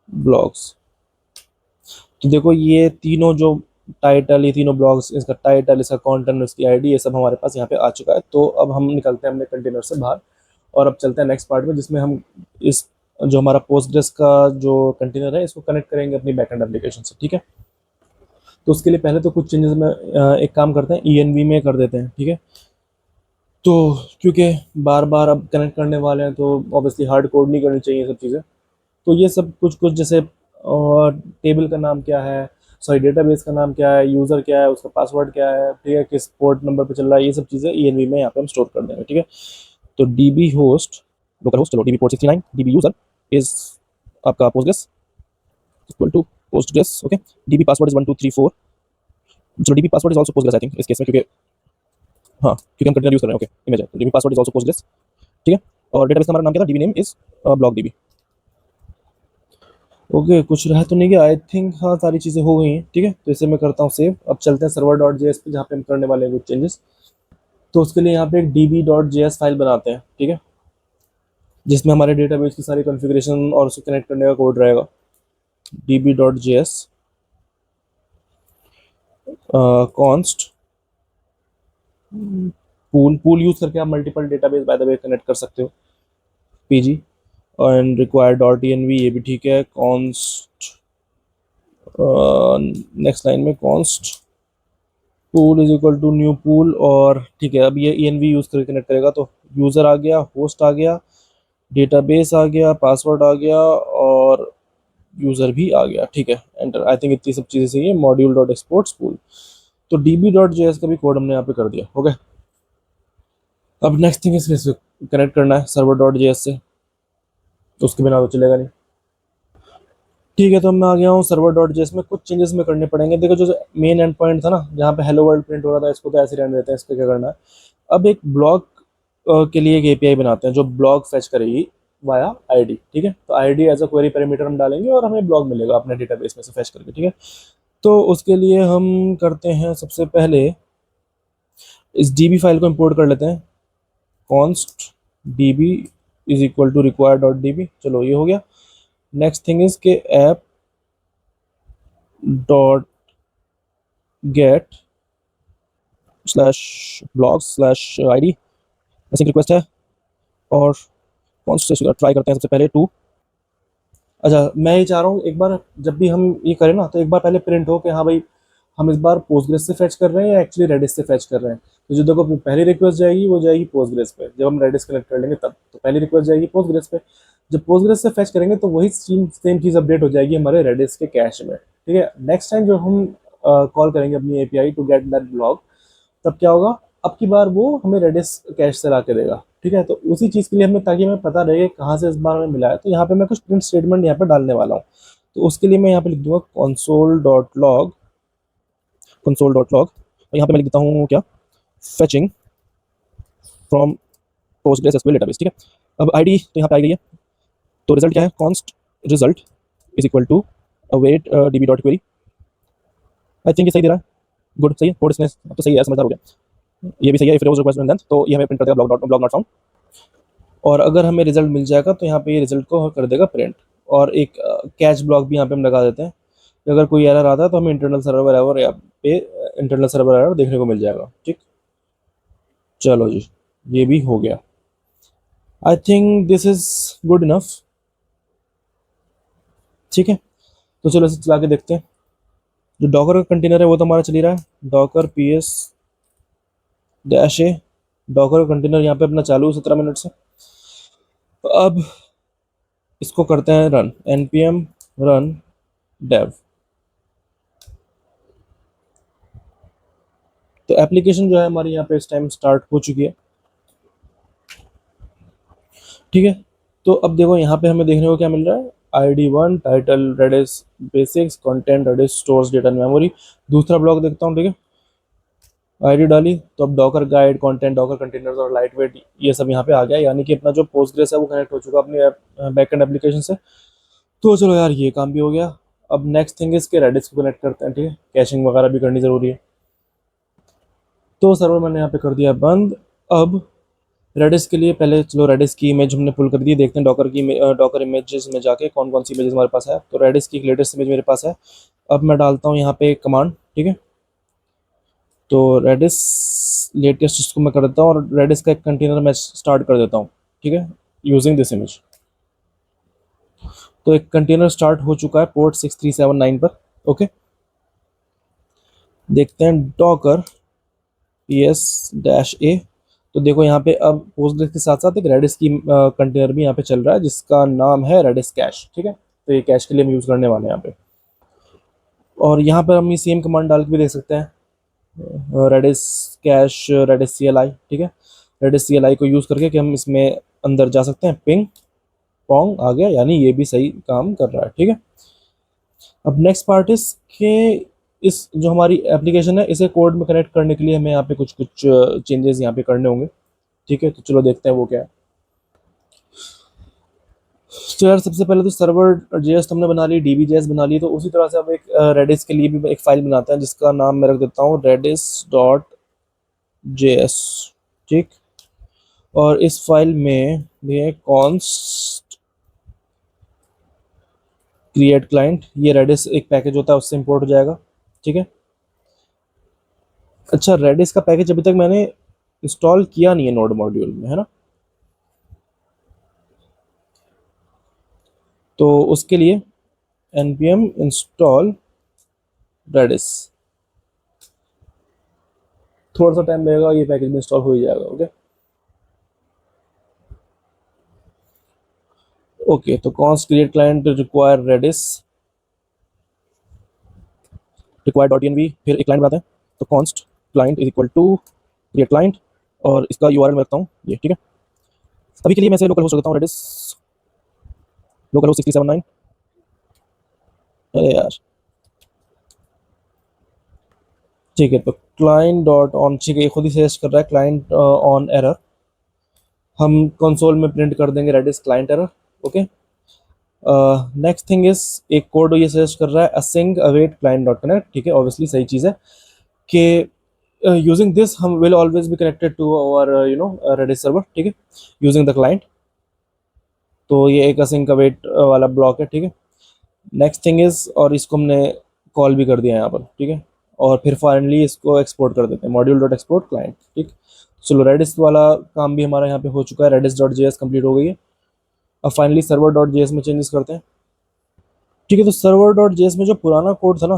ब्लॉग्स। तो देखो ये तीनों जो टाइटल, ये तीनों ब्लॉग्स, इसका टाइटल, इसका कंटेंट, इसकी आईडी, ये सब हमारे पास यहाँ पे आ चुका है। तो अब हम निकलते हैं अपने कंटेनर से बाहर और अब चलते हैं नेक्स्ट पार्ट में, जिसमें हम इस जो हमारा पोस्टग्रेस का जो कंटेनर है इसको कनेक्ट करेंगे अपनी बैकएंड एप्लीकेशन से, ठीक है। तो उसके लिए पहले तो कुछ चेंजेस में एक काम करते हैं, ENV में कर देते हैं, ठीक है। तो क्योंकि बार बार अब कनेक्ट करने वाले हैं तो ऑब्वियसली हार्ड कोड नहीं करनी चाहिए सब चीज़ें। तो ये सब कुछ कुछ जैसे टेबल का नाम क्या है, सॉरी डेटाबेस का नाम क्या है, यूज़र क्या है, उसका पासवर्ड क्या है, ठीक है, किस पोर्ट नंबर पे चल रहा है, ये सब चीज़ें ENV में यहाँ पे हम स्टोर कर देंगे, ठीक है। तो DB होस्ट, लोकल होस्ट, चलो DB port 69, DB user is आपका Postgres equal to Postgres, okay. DB password is 1234, चलो DB password is also Postgres I think इस केस में, क्योंकि हाँ क्योंकि हम कंटेनर यूज़ कर रहे हैं, ओके इमेज है। तो DB password is also Postgres, ठीक है। और डेटाबेस का हमारा नाम क्या था, DB name is block DB, okay. कुछ रह तो नहीं गया आई थिंक, हाँ सारी चीज़ें हो गई हैं, ठीक है। तो इसे मैं करता हूँ सेव। अब चलते हैं server.js पे जहाँ पे हम करने वाले हैं कुछ चेंजेस। तो उसके लिए यहाँ पे एक db.js फाइल बनाते हैं, ठीक है, जिसमें हमारे डेटाबेस की सारी कॉन्फ़िगरेशन और उसे कनेक्ट करने का कोड रहेगा। db.js कॉन्स्ट पूल यूज़ करके आप multiple database by the way connect कर सकते हो, pg एंड रिक्वायर .env, ये भी ठीक है। कॉन्स्ट नेक्स्ट लाइन में const pool is equal to new pool, और ठीक है अब ये ENV यूज़ करके कनेक्ट करेगा। तो यूज़र आ गया, होस्ट आ गया, डेटाबेस आ गया, पासवर्ड आ गया और यूज़र भी आ गया, ठीक है। एंटर, आई थिंक इतनी सब चीज़ें सही है। मॉड्यूल डॉट एक्सपोर्ट्स पूल, तो db.js का भी कोड हमने यहाँ पे कर दिया, ओके। अब नेक्स्ट थिंग इसमें कनेक्ट करना है server.js से, तो उसके बिना तो चलेगा नहीं, ठीक है। तो मैं आ गया हूँ server.js में। कुछ चेंजेस में करने पड़ेंगे। देखो जो मेन एंड पॉइंट था ना जहाँ पे हेलो वर्ल्ड प्रिंट हो रहा था, इसको तो ऐसे रहने देते हैं, इस पर क्या करना है, अब एक ब्लॉग के लिए एक API बनाते हैं जो ब्लॉग फेच करेगी वाया आईडी, ठीक है। तो ID as a query parameter हम डालेंगे और हमें ब्लॉग मिलेगा अपने डेटाबेस में से फेच करके, ठीक है। तो उसके लिए हम करते हैं सबसे पहले इस DB फाइल को इंपोर्ट कर लेते हैं, const DB is equal to require dot DB, चलो ये हो गया। नेक्स्ट थिंग इज के app dot get slash blog slash ID, ऐसी रिक्वेस्ट है, और कौन से ट्राई करते हैं सबसे पहले टू। अच्छा मैं ये चाह रहा हूँ एक बार जब भी हम ये करें ना तो एक बार पहले प्रिंट हो कि हाँ भाई हम इस बार पोस्टग्रेस से फेच कर रहे हैं या एक्चुअली रेडिस से फेच कर रहे हैं। तो जो देखो पहली रिक्वेस्ट जाएगी वो जाएगी पोस्टग्रेस पे, जब हम रेडिस कनेक्ट कर लेंगे तब। तो पहली रिक्वेस्ट जाएगी पोस्टग्रेस पे, जब पोस्टग्रेस से फेच करेंगे तो वही सेम चीज़ अपडेट हो जाएगी हमारे रेडिस के कैश में, ठीक है। नेक्स्ट टाइम जो हम कॉल करेंगे अपनी API to get that blog, तब क्या होगा, अब की बार वो हमें रेडिस कैश से ला के देगा, ठीक है। तो उसी चीज़ के लिए हमें, ताकि हमें पता रहे कि कहाँ से इस बार हमें मिला है, तो यहाँ पे मैं कुछ प्रिंट स्टेटमेंट यहाँ पे डालने वाला हूँ। तो उसके लिए मैं यहाँ पे लिख दूंगा console.log, और यहाँ पे मैं लिख देता हूँ क्या, fetching from PostgreSQL database, ठीक है। अब आईडी तो यहाँ पे आ गई है, तो रिजल्ट क्या है, const result is equal to await db dot query. I think ये सही दे रहा है, गुड, सही है, कोड इसने अब तो सही है, समझदार हो गया। ये भी सही है, इफ वाज रिक्वेस्ट देन, तो ये हमें प्रिंट कर देगा ब्लॉग नॉट फाउंड। और अगर हमें रिजल्ट मिल जाएगा तो यहाँ पे ये रिजल्ट को कर देगा प्रिंट। और एक कैच ब्लॉक भी यहाँ पे हम लगा देते हैं कि अगर कोई एरर आता है तो हमें इंटरनल सर्वर एरर यहाँ पे इंटरनल सर्वर एरर देखने को मिल जाएगा, ठीक। चलो जी, ये भी हो गया। I think this is good enough, ठीक है। तो चलो इसे चला के देखते हैं। जो डॉकर का कंटेनर है वो तो हमारा चल ही रहा है, डॉकर ps -a। डॉकर का कंटेनर यहाँ पे अपना चालू है 17 मिनट से। तो अब इसको करते हैं रन, npm run dev। तो एप्लीकेशन जो है हमारी यहाँ पे इस टाइम स्टार्ट हो चुकी है, ठीक है। तो अब देखो यहाँ पे हमें देखने को क्या मिल रहा है, id1 title Redis basics, content Redis stores data in memory. दूसरा ब्लॉक देखता हूँ, ठीक है। आईडी डाली तो अब Docker guide, content, Docker containers और लाइट वेट ये सब यहाँ पे आ गया, यानी कि अपना जो पोस्टग्रेस है वो कनेक्ट हो चुका अपनी बैकएंड एप्लीकेशन से। तो चलो यार, ये काम भी हो गया। अब नेक्स्ट थिंग इसके रेडिस को कनेक्ट करते हैं, ठीक है। कैशिंग वगैरह भी करनी जरूरी है। तो सर्वर मैंने यहाँ पे कर दिया बंद। अब रेडिस के लिए पहले चलो रेडिस की इमेज हमने पुल कर दी, देखते हैं डॉकर इमेजेस में जाके कौन कौन सी इमेजेस हमारे पास है। तो रेडिस की एक लेटेस्ट इमेज मेरे पास है। अब मैं डालता हूँ यहाँ पे एक कमांड, ठीक है। तो रेडिस लेटेस्ट इसको मैं कर देता हूँ और रेडिस का एक कंटेनर मैं स्टार्ट कर देता हूँ, ठीक है, यूजिंग दिस इमेज। तो एक कंटेनर स्टार्ट हो चुका है पोर्ट 6379 पर, ओके। देखते हैं डॉकर ps-a। तो देखो यहाँ पे अब पोस्टग्रेस के साथ साथ एक रेडिस की कंटेनर भी यहाँ पे चल रहा है जिसका नाम है रेडिस कैश, ठीक है। तो ये कैश के लिए हम यूज़ करने वाले हैं यहाँ पे। और यहाँ पर हम ये सेम कमांड डाल के भी देख सकते हैं, रेडिस कैश रेडिस CLI, ठीक है। रेडिस CLI को यूज़ करके कि हम इसमें अंदर जा सकते हैं। पिंग पोंग आ गया, यानी ये भी सही काम कर रहा है, ठीक है। अब नेक्स्ट पार्ट इज के इस जो हमारी एप्लीकेशन है इसे कोड में कनेक्ट करने के लिए हमें यहाँ पे कुछ कुछ चेंजेस यहाँ पे करने होंगे, ठीक है। तो चलो देखते हैं वो क्या है। तो यार सबसे पहले तो सर्वर जेएस हमने बना ली, DB.js बना ली। तो उसी तरह से अब एक रेडिस के लिए भी एक फाइल बनाते हैं जिसका नाम मैं रख देता हूँ redis.js, ठीक। और इस फाइल में ये कॉन्स्ट क्रिएट क्लाइंट, ये रेडिस एक पैकेज होता है उससे इंपोर्ट हो जाएगा, ठीक है। अच्छा, रेडिस का पैकेज अभी तक मैंने इंस्टॉल किया नहीं है नोड मॉड्यूल में, है ना। तो उसके लिए npm install redis, थोड़ा सा टाइम लगेगा, ये पैकेज में इंस्टॉल हो ही जाएगा, ओके। ओके, तो const create client require redis require .env, फिर एक क्लाइंट बनाते हैं। तो const client is equal to create client, और इसका URL मैं रखता हूँ ये, ठीक है। अभी के लिए मैं इसे लोकल होस्ट रखता हूँ, redis लोकल होस्ट 6379। अरे यार, ठीक है। तो क्लाइंट डॉट ऑन, ठीक है, ये खुद ही सजेस्ट कर रहा है क्लाइंट ऑन एरर। हम कंसोल में प्रिंट कर देंगे Redis client error, okay. Next thing is एक कोड ये सजेस्ट कर रहा है async await client dot connect, ठीक है। ऑब्वियसली सही चीज़ है कि यूजिंग दिस हम will always be connected to our Redis server, ठीक है, यूजिंग द क्लाइंट। तो ये एक async await वाला ब्लॉक है, ठीक है। नेक्स्ट थिंग इज, और इसको हमने कॉल भी कर दिया यहाँ पर, ठीक है। और फिर फाइनली इसको एक्सपोर्ट कर देते हैं, मॉड्यूल डॉट एक्सपोर्ट क्लाइंट, ठीक। चलो रेडिस वाला काम भी हमारा यहाँ पे हो चुका है, रेडिस डॉट जेएस कंप्लीट हो गई है। अब फाइनली सर्वर डॉट जेएस में चेंजेस करते हैं, ठीक है। तो सर्वर डॉट जेएस में जो पुराना कोड था ना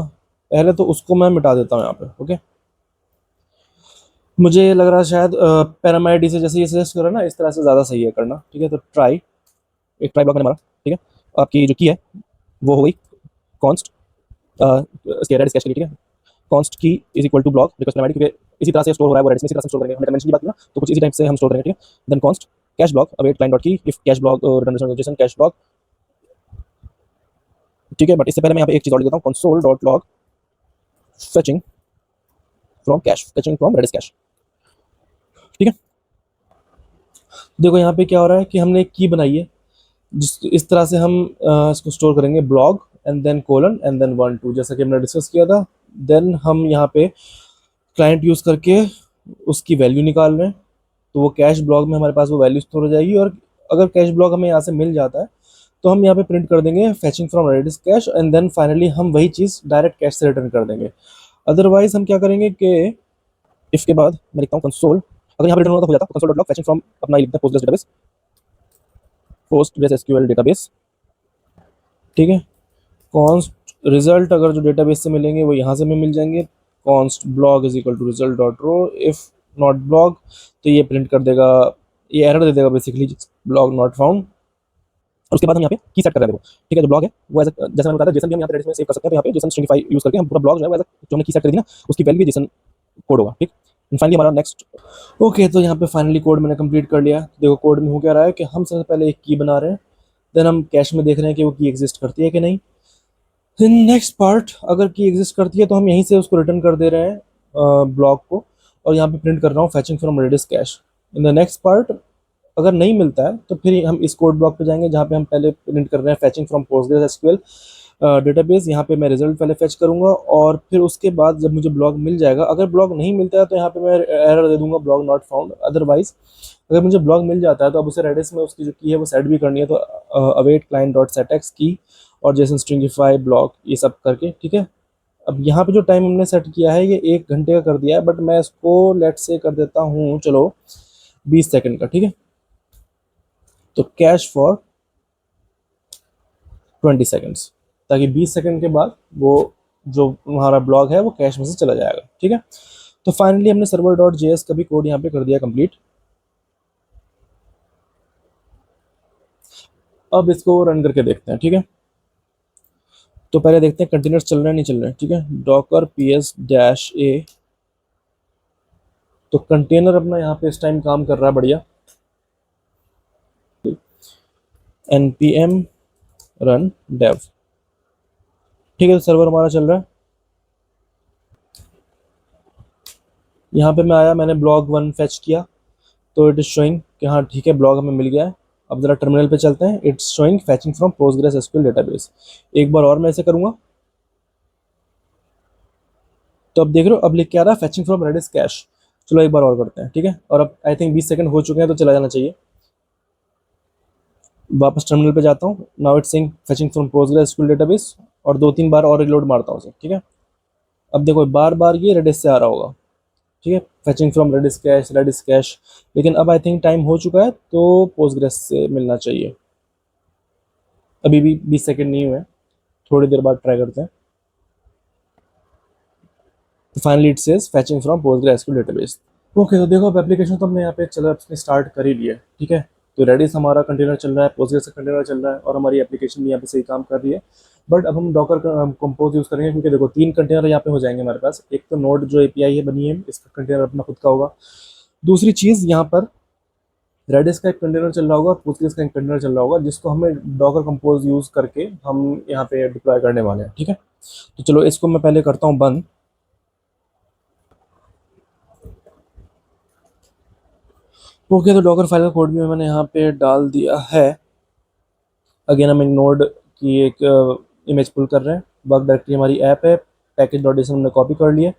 पहले, तो उसको मैं मिटा देता हूँ यहाँ पे, ओके। मुझे लग रहा है शायद पैरामाइडी से जैसे ये सजेस्ट कर रहा है ना, इस तरह से ज़्यादा सही है करना, ठीक है। तो ट्राई, एक ट्राई ब्लॉक मैंने मारा, ठीक है। आपकी जो की है वो हो गई कॉन्स्ट रेडिस कैश के लिए, ठीक है। Const key is equal to blog request ID, क्योंकि इसी तरह से स्टोर हो रहा है वो रेडिस में, इसी तरह से स्टोर करेंगे, हमने कन्वेंशन की बात की ना, तो कुछ इसी टाइप से हम स्टोर करेंगे, ठीक है। Then const cache blog await client dot key if cache blog return cache blog, ठीक है। बट इससे पहले मैं यहाँ पे एक चीज और लिख देता हूँ, console dot log fetching from cache, fetching from Redis cache, ठीक है। देखो यहाँ पे क्या हो रहा है कि हमने एक की बनाई है, जिस इस तरह से हम इसको स्टोर करेंगे, blog and then colon and then 1 2, जैसा कि हमने डिस्कस किया था। देन हम यहाँ पे क्लाइंट यूज करके उसकी वैल्यू निकाल रहे हैं, तो वो कैश ब्लॉग में हमारे पास वो वैल्यू स्टोर हो जाएगी, और अगर कैश ब्लॉग हमें यहाँ से मिल जाता है तो हम यहाँ पे प्रिंट कर देंगे fetching from Redis cache, and then finally हम वही चीज़ डायरेक्ट कैश से रिटर्न कर देंगे। अदरवाइज हम क्या करेंगे कि इफ के बाद मैं लिखता हूँ कंसोल, अगर यहाँ पे रिटर्न होता हो जाता कंसोल डॉट लॉग फैचिंग फ्रॉम, अपना लिखता है Postgres database, Postgres SQL database, ठीक है। कॉन्स्ट रिजल्ट अगर जो डेटाबेस से मिलेंगे वो यहाँ से हमें मिल जाएंगे, const blog is equal to result dot row, if not blog तो ये प्रिंट कर देगा, ये एरर दे देगा बेसिकली, ब्लॉग नॉट फाउंड। और उसके बाद हम यहाँ पे की सेट कर रहे हैं, देखो ठीक है। जो ब्लॉग है वो जैसे मैंने बताया था जेसन भी हम यहाँ पे रेडिस में सेव कर सकते हैं, तो यहाँ पे जेसन स्ट्रिंगिफाई यूज करके हम पूरा ब्लॉग जो है वो जो हमने की सेट कर दी ना उसकी वैल्यू जेसन कोड होगा, ठीक। फाइनली हमारा नेक्स्ट, ओके, तो यहाँ पे फाइनली कोड मैंने कंप्लीट कर लिया। देखो कोड में हो क्या रहा है कि हम सबसे पहले एक की बना रहे हैं, देन हम कैश में देख रहे हैं कि वो की एग्जिस्ट करती है कि नहीं। फिर नेक्स्ट पार्ट, अगर की एग्जिस्ट करती है तो हम यहीं से उसको रिटर्न कर दे रहे हैं ब्लॉक को, और यहाँ पे प्रिंट कर रहा हूँ fetching from Redis cache. In the next part अगर नहीं मिलता है तो फिर हम इस कोड ब्लॉक पे जाएंगे जहाँ पे हम पहले प्रिंट कर रहे हैं फैचिंग फ्रॉम पोस्टग्रेस एसक्यूएल डेटाबेस। यहाँ पे मैं रिजल्ट पहले फेच करूंगा, और फिर उसके बाद जब मुझे ब्लॉग मिल जाएगा, अगर ब्लॉग नहीं मिलता है तो यहाँ पे मैं एरर दे दूंगा ब्लॉग नॉट फाउंड। अदरवाइज अगर मुझे ब्लॉग मिल जाता है तो अब उसे रेडिस में उसकी जो की है वो सेट भी करनी है, तो await client dot set x की और जेसन स्ट्रिंगिफाई ब्लॉक ये सब करके, ठीक है। अब यहाँ पे जो टाइम हमने सेट किया है ये 1 घंटे का कर दिया है, बट मैं इसको लेट से कर देता हूँ चलो 20 सेकंड का, ठीक है। तो कैश फॉर 20 सेकंड्स, ताकि 20 सेकंड के बाद वो जो हमारा ब्लॉग है वो कैश में से चला जाएगा, ठीक है। तो फाइनली हमने सर्वर डॉट जेएस का भी कोड यहाँ पे कर दिया कंप्लीट। अब इसको रन करके देखते हैं, ठीक है। तो पहले देखते हैं कंटेनर्स चल रहे हैं नहीं चल रहे हैं, ठीक है। Docker P S dash A, तो कंटेनर अपना यहाँ पे इस टाइम काम कर रहा है बढ़िया। npm रन dev, ठीक है। तो सर्वर हमारा चल रहा है। यहाँ पे मैं आया, मैंने ब्लॉग 1 फेच किया, तो इट इज शोइंग कि हाँ ठीक है ब्लॉग हमें मिल गया है। अब जरा टर्मिनल पे चलते हैं, it's showing फैचिंग from Postgres SQL database. एक बार और मैं ऐसे करूंगा, तो अब देख रहे हो अब लिख के आ रहा है फैचिंग फ्रॉम रेडिस कैश। चलो एक बार और करते हैं, ठीक है। और अब आई थिंक 20 सेकंड हो चुके हैं तो चला जाना चाहिए। वापस टर्मिनल पे जाता हूँ, now it's saying फैचिंग from Postgres SQL database, और 2 3 बार और रिलोड मारता हूँ उसे, ठीक है। अब देखो बार बार ये रेडिस से आ रहा होगा, ठीक है, फैचिंग फ्रॉम रेडिस कैश, लेकिन अब आई थिंक टाइम हो चुका है तो पोस्टग्रेस से मिलना चाहिए। अभी भी 20 सेकंड नहीं हुए, थोड़ी देर बाद ट्राई करते हैं। तो finally it says फैचिंग from Postgres SQL database. Okay, तो देखो अब एप्लीकेशन तो हमने यहाँ पे चला अपने स्टार्ट कर ही लिया है, ठीक है। तो रेडिस हमारा कंटेनर चल रहा है, पोस्टग्रेस का कंटेनर चल रहा है, और हमारी एप्लीकेशन भी यहाँ पे सही काम कर रही है। बट अब हम डॉकर कंपोज यूज़ करेंगे, क्योंकि देखो 3 कंटेनर यहाँ पे हो जाएंगे हमारे पास। एक तो नोड जो एपीआई है बनी है, इसका कंटेनर अपना खुद का होगा। दूसरी चीज़ यहाँ पर रेडिस का एक कंटेनर चल रहा होगा, पोस्टग्रेस का एक कंटेनर चल रहा होगा, जिसको हमें डॉकर कंपोज यूज़ करके हम यहाँ पे डिप्लॉय करने वाले हैं, ठीक है। तो चलो इसको मैं पहले करता हूँ बंद। ओके, तो डॉकर फाइल का कोड भी मैंने यहाँ पे डाल दिया है। अगेन हम एक नोड की एक इमेज पुल कर रहे हैं, वर्क डायरेक्टरी हमारी ऐप है, पैकेज डॉट जेसन हमने कॉपी कर लिया,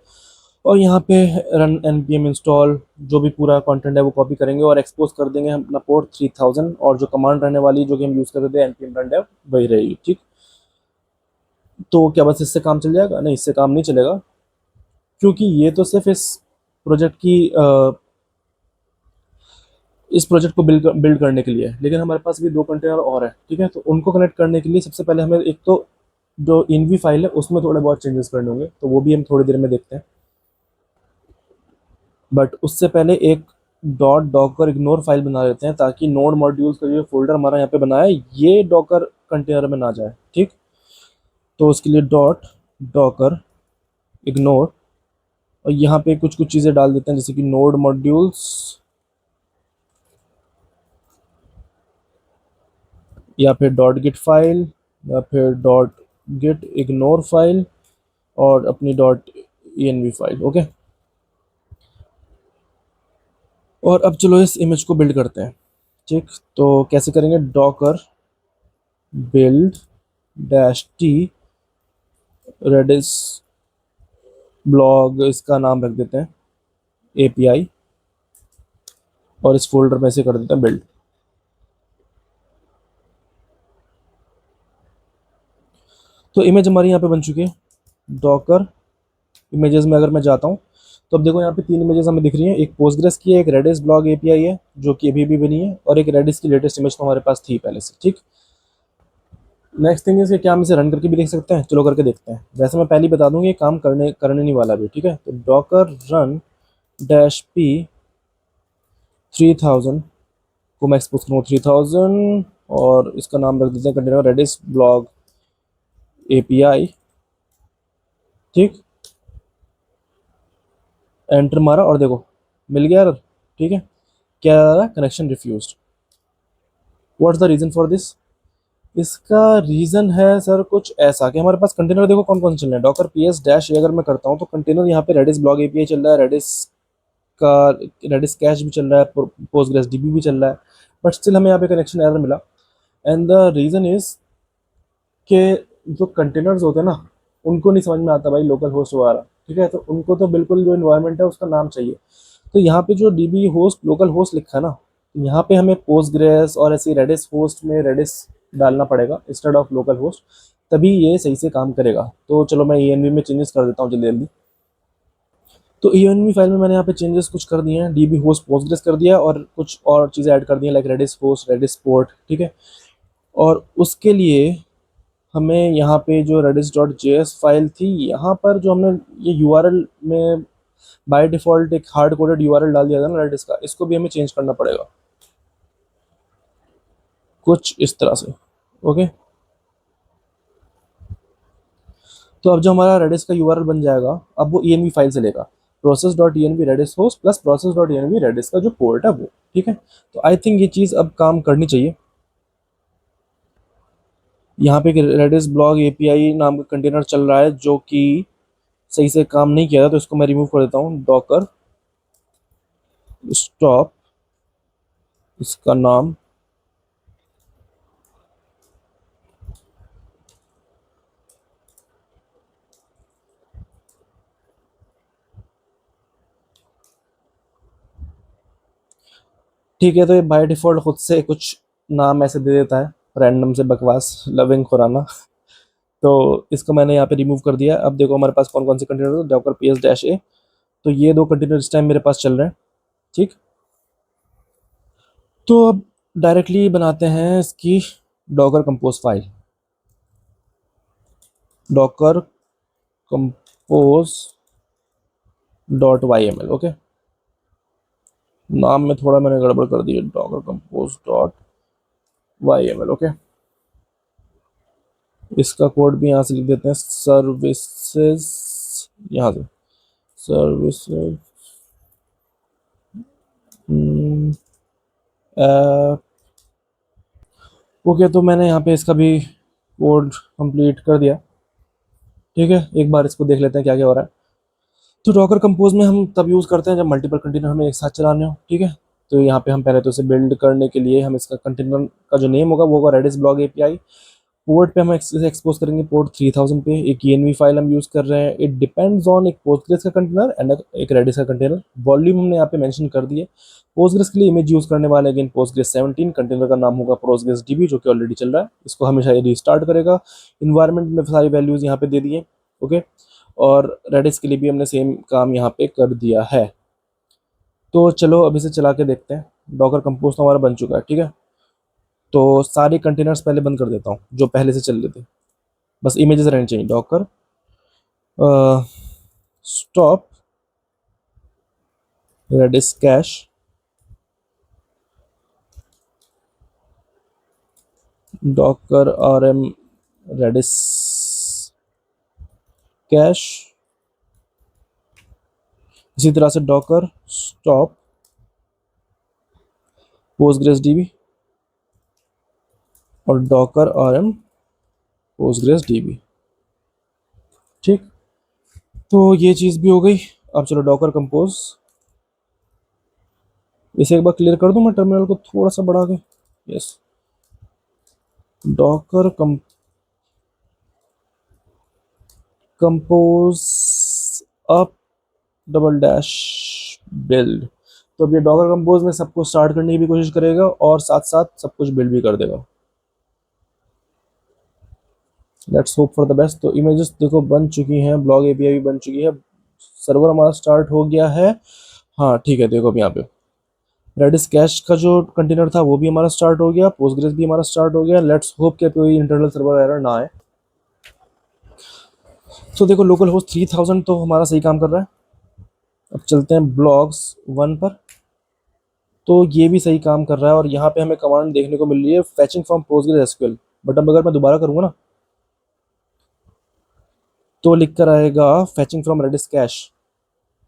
और यहाँ पे रन npm इंस्टॉल जो भी पूरा कंटेंट है वो कॉपी करेंगे और एक्सपोज कर देंगे हम अपना पोर्ट 3000, और जो कमांड रहने वाली जो कि हम यूज़ कर रहे थे npm run dev वही रहेगी, ठीक। तो क्या बस इससे काम चल जाएगा? नहीं, इससे काम नहीं चलेगा, क्योंकि ये तो सिर्फ प्रोजेक्ट की इस प्रोजेक्ट को बिल्ड करने के लिए है, लेकिन हमारे पास भी 2 कंटेनर और है, ठीक है। तो उनको कनेक्ट करने के लिए सबसे पहले हमें एक तो जो इनवी फाइल है उसमें थोड़े बहुत चेंजेस करने होंगे, तो वो भी हम थोड़ी देर में देखते हैं। बट उससे पहले एक डॉट डॉकर इग्नोर फाइल बना लेते हैं, ताकि नोड मॉड्यूल्स का जो फोल्डर हमारा यहाँ पे बना है ये डॉकर कंटेनर में ना जाए, ठीक। तो उसके लिए डॉट डॉकर इग्नोर और यहाँ पे कुछ कुछ चीज़ें डाल देते हैं जैसे कि नोड मॉड्यूल्स या फिर डॉट गिट फाइल या फिर डॉट गिट इग्नोर फाइल और अपनी डॉट env फाइल। ओके, और अब चलो इस इमेज को बिल्ड करते हैं। ठीक, तो कैसे करेंगे? Docker build dash t Redis blog, इसका नाम रख देते हैं एपीआई, और इस फोल्डर में से कर देते हैं बिल्ड। तो इमेज हमारी यहाँ पे बन चुकी है। डॉकर इमेजेस में अगर मैं जाता हूँ तो अब देखो यहाँ पे 3 इमेजेस हमें दिख रही हैं। एक पोस्टग्रेस की है, एक रेडिस ब्लॉग एपीआई है जो कि अभी भी बनी है, और एक रेडिस की लेटेस्ट इमेज तो हमारे पास थी पहले से। ठीक, नेक्स्ट थिंग इज कि क्या हम इसे रन करके भी देख सकते हैं? चलो करके देखते हैं। वैसे मैं पहले ही बता दूंगी ये काम करने करने नहीं वाला भी। ठीक है, तो डॉकर रन डैश पी 3000 को मैं एक्सपोज करूँगा 3000, और इसका नाम रख देते हैं कंटेनर रेडिस ब्लॉग एपीआई। ठीक, एंटर मारा और देखो मिल गया error। ठीक है, क्या आ रहा है? Connection refused. What's the reason for this? इसका रीजन है सर कुछ ऐसा कि हमारे पास कंटेनर देखो कौन कौन से चल रहे हैं। डॉकर पी एस डैश अगर मैं करता हूँ तो कंटेनर यहाँ पे रेडिस ब्लॉग एपीआई चल रहा है, रेडिस का रेडिस कैश भी चल रहा है, पोस्टग्रेस डीबी भी चल रहा है, बट स्टिल हमें यहाँ पे कनेक्शन एरर मिला। एंड द रीजन इज कि जो कंटेनर्स होते हैं ना, उनको नहीं समझ में आता भाई लोकल होस्ट वगैरह। ठीक है, तो उनको तो बिल्कुल जो इन्वायरमेंट है उसका नाम चाहिए। तो यहाँ पे जो डीबी होस्ट लोकल होस्ट लिखा है ना, यहाँ पे हमें पोस्टग्रेस और ऐसी रेडिस होस्ट में रेडिस डालना पड़ेगा इंस्टेड ऑफ लोकल होस्ट, तभी ये सही से काम करेगा। तो चलो मैं env में चेंजेस कर देता हूँ जल्दी जल्दी। तो env फाइल में मैंने यहाँ पे चेंजेस कुछ कर दिए हैं, डीबी होस्ट पोस्टग्रेस कर दिया और कुछ और चीज़ें ऐड कर दी हैं like Redis host Redis port. ठीक है, और उसके लिए हमें यहाँ पे जो redis डॉट जेएस फाइल थी, यहाँ पर जो हमने ये यूआरएल में बाय डिफॉल्ट एक हार्ड कोडेड यूआरएल डाल दिया था ना रेडिस का, इसको भी हमें चेंज करना पड़ेगा कुछ इस तरह से। ओके, तो अब जो हमारा रेडिस का यूआरएल बन जाएगा, अब वो env फाइल से लेगा process dot env Redis host plus process dot env Redis का जो पोर्ट है वो। ठीक है, तो आई थिंक ये चीज़ अब काम करनी चाहिए। यहाँ पे रेडिस ब्लॉग एपीआई नाम का कंटेनर चल रहा है जो कि सही से काम नहीं किया था, तो इसको मैं रिमूव कर देता हूँ। डॉकर स्टॉप, इसका नाम ठीक है। तो ये बाय डिफॉल्ट खुद से कुछ नाम ऐसे दे देता है रैंडम से बकवास लविंग खुराना। तो इसको मैंने यहाँ पे रिमूव कर दिया। अब देखो हमारे पास कौन कौन से container, Docker P S dash A, तो ये 2 कंटेनर इस टाइम मेरे पास चल रहे हैं। ठीक, तो अब डायरेक्टली बनाते हैं इसकी Docker compose file. Docker compose dot Y M L. Okay, नाम में थोड़ा मैंने गड़बड़ कर दी है, Docker compose dot Y M L. Okay, इसका कोड भी यहाँ से लिख देते हैं, सर्विसेज, यहाँ से सर्विसेज ऐप। ओके, तो मैंने यहाँ पे इसका भी कोड कंप्लीट कर दिया। ठीक है, एक बार इसको देख लेते हैं क्या क्या हो रहा है। तो डॉकर कंपोज में हम तब यूज़ करते हैं जब मल्टीपल कंटेनर हमें एक साथ चलाने हो। ठीक है, तो यहाँ पे हम पहले तो इसे बिल्ड करने के लिए हम इसका कंटेनर का जो नेम होगा वो होगा रेडिस ब्लॉग एपीआई। पोर्ट पे हम इसे एक्सपोज करेंगे पोर्ट 3000 पे। एक env फाइल हम यूज़ कर रहे हैं, इट डिपेंड्स ऑन एक पोस्टग्रेस का कंटेनर एंड एक रेडिस का कंटेनर। वॉल्यूम हमने यहाँ पे मेंशन कर दिए। पोस्टग्रेस के लिए इमेज यूज़ करने वाले अगेन पोस्टग्रेस 17, कंटेनर का नाम होगा पोस्टग्रेस डीबी जो कि ऑलरेडी चल रहा है, इसको हमेशा ये रिस्टार्ट करेगा। इन्वायरमेंट में सारी वैल्यूज़ यहाँ पे दे दिए। ओके, और रेडिस के लिए भी हमने सेम काम यहाँ पे कर दिया है। तो चलो अब इसे चला के देखते हैं। डॉकर कंपोज तो हमारा बन चुका है। ठीक है, तो सारे कंटेनर्स पहले बंद कर देता हूँ जो पहले से चल रहे थे, बस इमेजेस रहनी चाहिए। Docker stop Redis cache, Docker rm Redis cache, इसी तरह से डॉकर स्टॉप पोस्टग्रेस डीबी और डॉकर आरएम पोस्टग्रेस डीबी। ठीक, तो ये चीज़ भी हो गई। अब चलो डॉकर कंपोज, इसे एक बार क्लियर कर दूं मैं टर्मिनल को थोड़ा सा बढ़ा के। Yes, Docker compose up double dash build. तो अब ये डॉकर कंपोज में सब कुछ स्टार्ट करने की भी कोशिश करेगा और साथ साथ सब कुछ बिल्ड भी कर देगा। Let's hope for the best. तो इमेजेस देखो बन चुकी हैं, ब्लॉग एपीआई भी बन चुकी है, सर्वर हमारा स्टार्ट हो गया है। हाँ ठीक है, देखो अब यहाँ पे रेडिस कैश का जो कंटेनर था वो भी हमारा स्टार्ट हो गया, पोस्टग्रेस भी हमारा स्टार्ट हो गया। लेट्स होप कि कोई इंटरनल सर्वर एरर ना आए। तो देखो लोकल होस्ट 3000 तो हमारा सही काम कर रहा है। अब चलते हैं ब्लॉग्स 1 पर, तो ये भी सही काम कर रहा है और यहाँ पे हमें कमांड देखने को मिल रही है फैचिंग फ्रॉम पोस्टग्रेस एसक्यूएल। बट अब अगर मैं दोबारा करूँगा ना तो लिख कर आएगा फैचिंग फ्रॉम रेडिस कैश।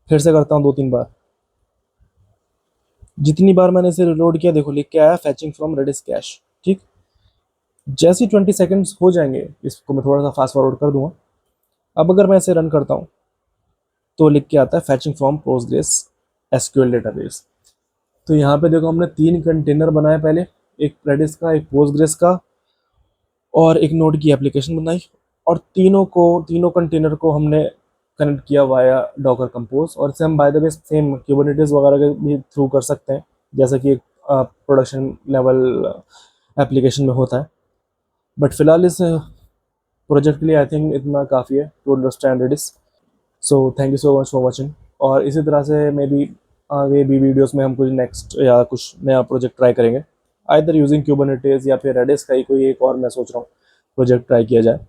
फिर से करता हूँ 2-3 बार, जितनी बार मैंने इसे रिलोड किया देखो लिख के आया फैचिंग फ्रॉम रेडिस कैश। ठीक, जैसे ही 20 सेकेंड्स हो जाएंगे इसको मैं थोड़ा सा फास्ट फॉरवर्ड कर दूंगा। अब अगर मैं इसे रन करता हूँ तो लिख के आता है फैचिंग फ्रॉम पोस्टग्रेस एसक्यूएल डेटाबेस। तो यहाँ पे देखो हमने 3 कंटेनर बनाए पहले, एक रेडिस का, एक पोस्टग्रेस का और एक नोड की एप्लीकेशन बनाई, और तीनों कंटेनर को हमने कनेक्ट किया वाया डॉकर कंपोज। और इसे हम by the way same Kubernetes वगैरह के भी थ्रू कर सकते हैं, जैसा कि एक प्रोडक्शन लेवल एप्लीकेशन में होता है। बट फिलहाल इस प्रोजेक्ट के लिए आई थिंक इतना काफ़ी है to understand Redis. So thank you so much for watching. और इसी तरह से मे बी आगे भी वीडियोस में हम कुछ नेक्स्ट या कुछ नया प्रोजेक्ट ट्राई करेंगे, आइदर यूजिंग क्यूबरनेटिस या फिर रेडिस का ही कोई एक और मैं सोच रहा हूँ प्रोजेक्ट ट्राई किया जाए।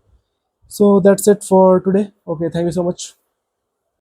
So that's it for today. Okay, thank you so much.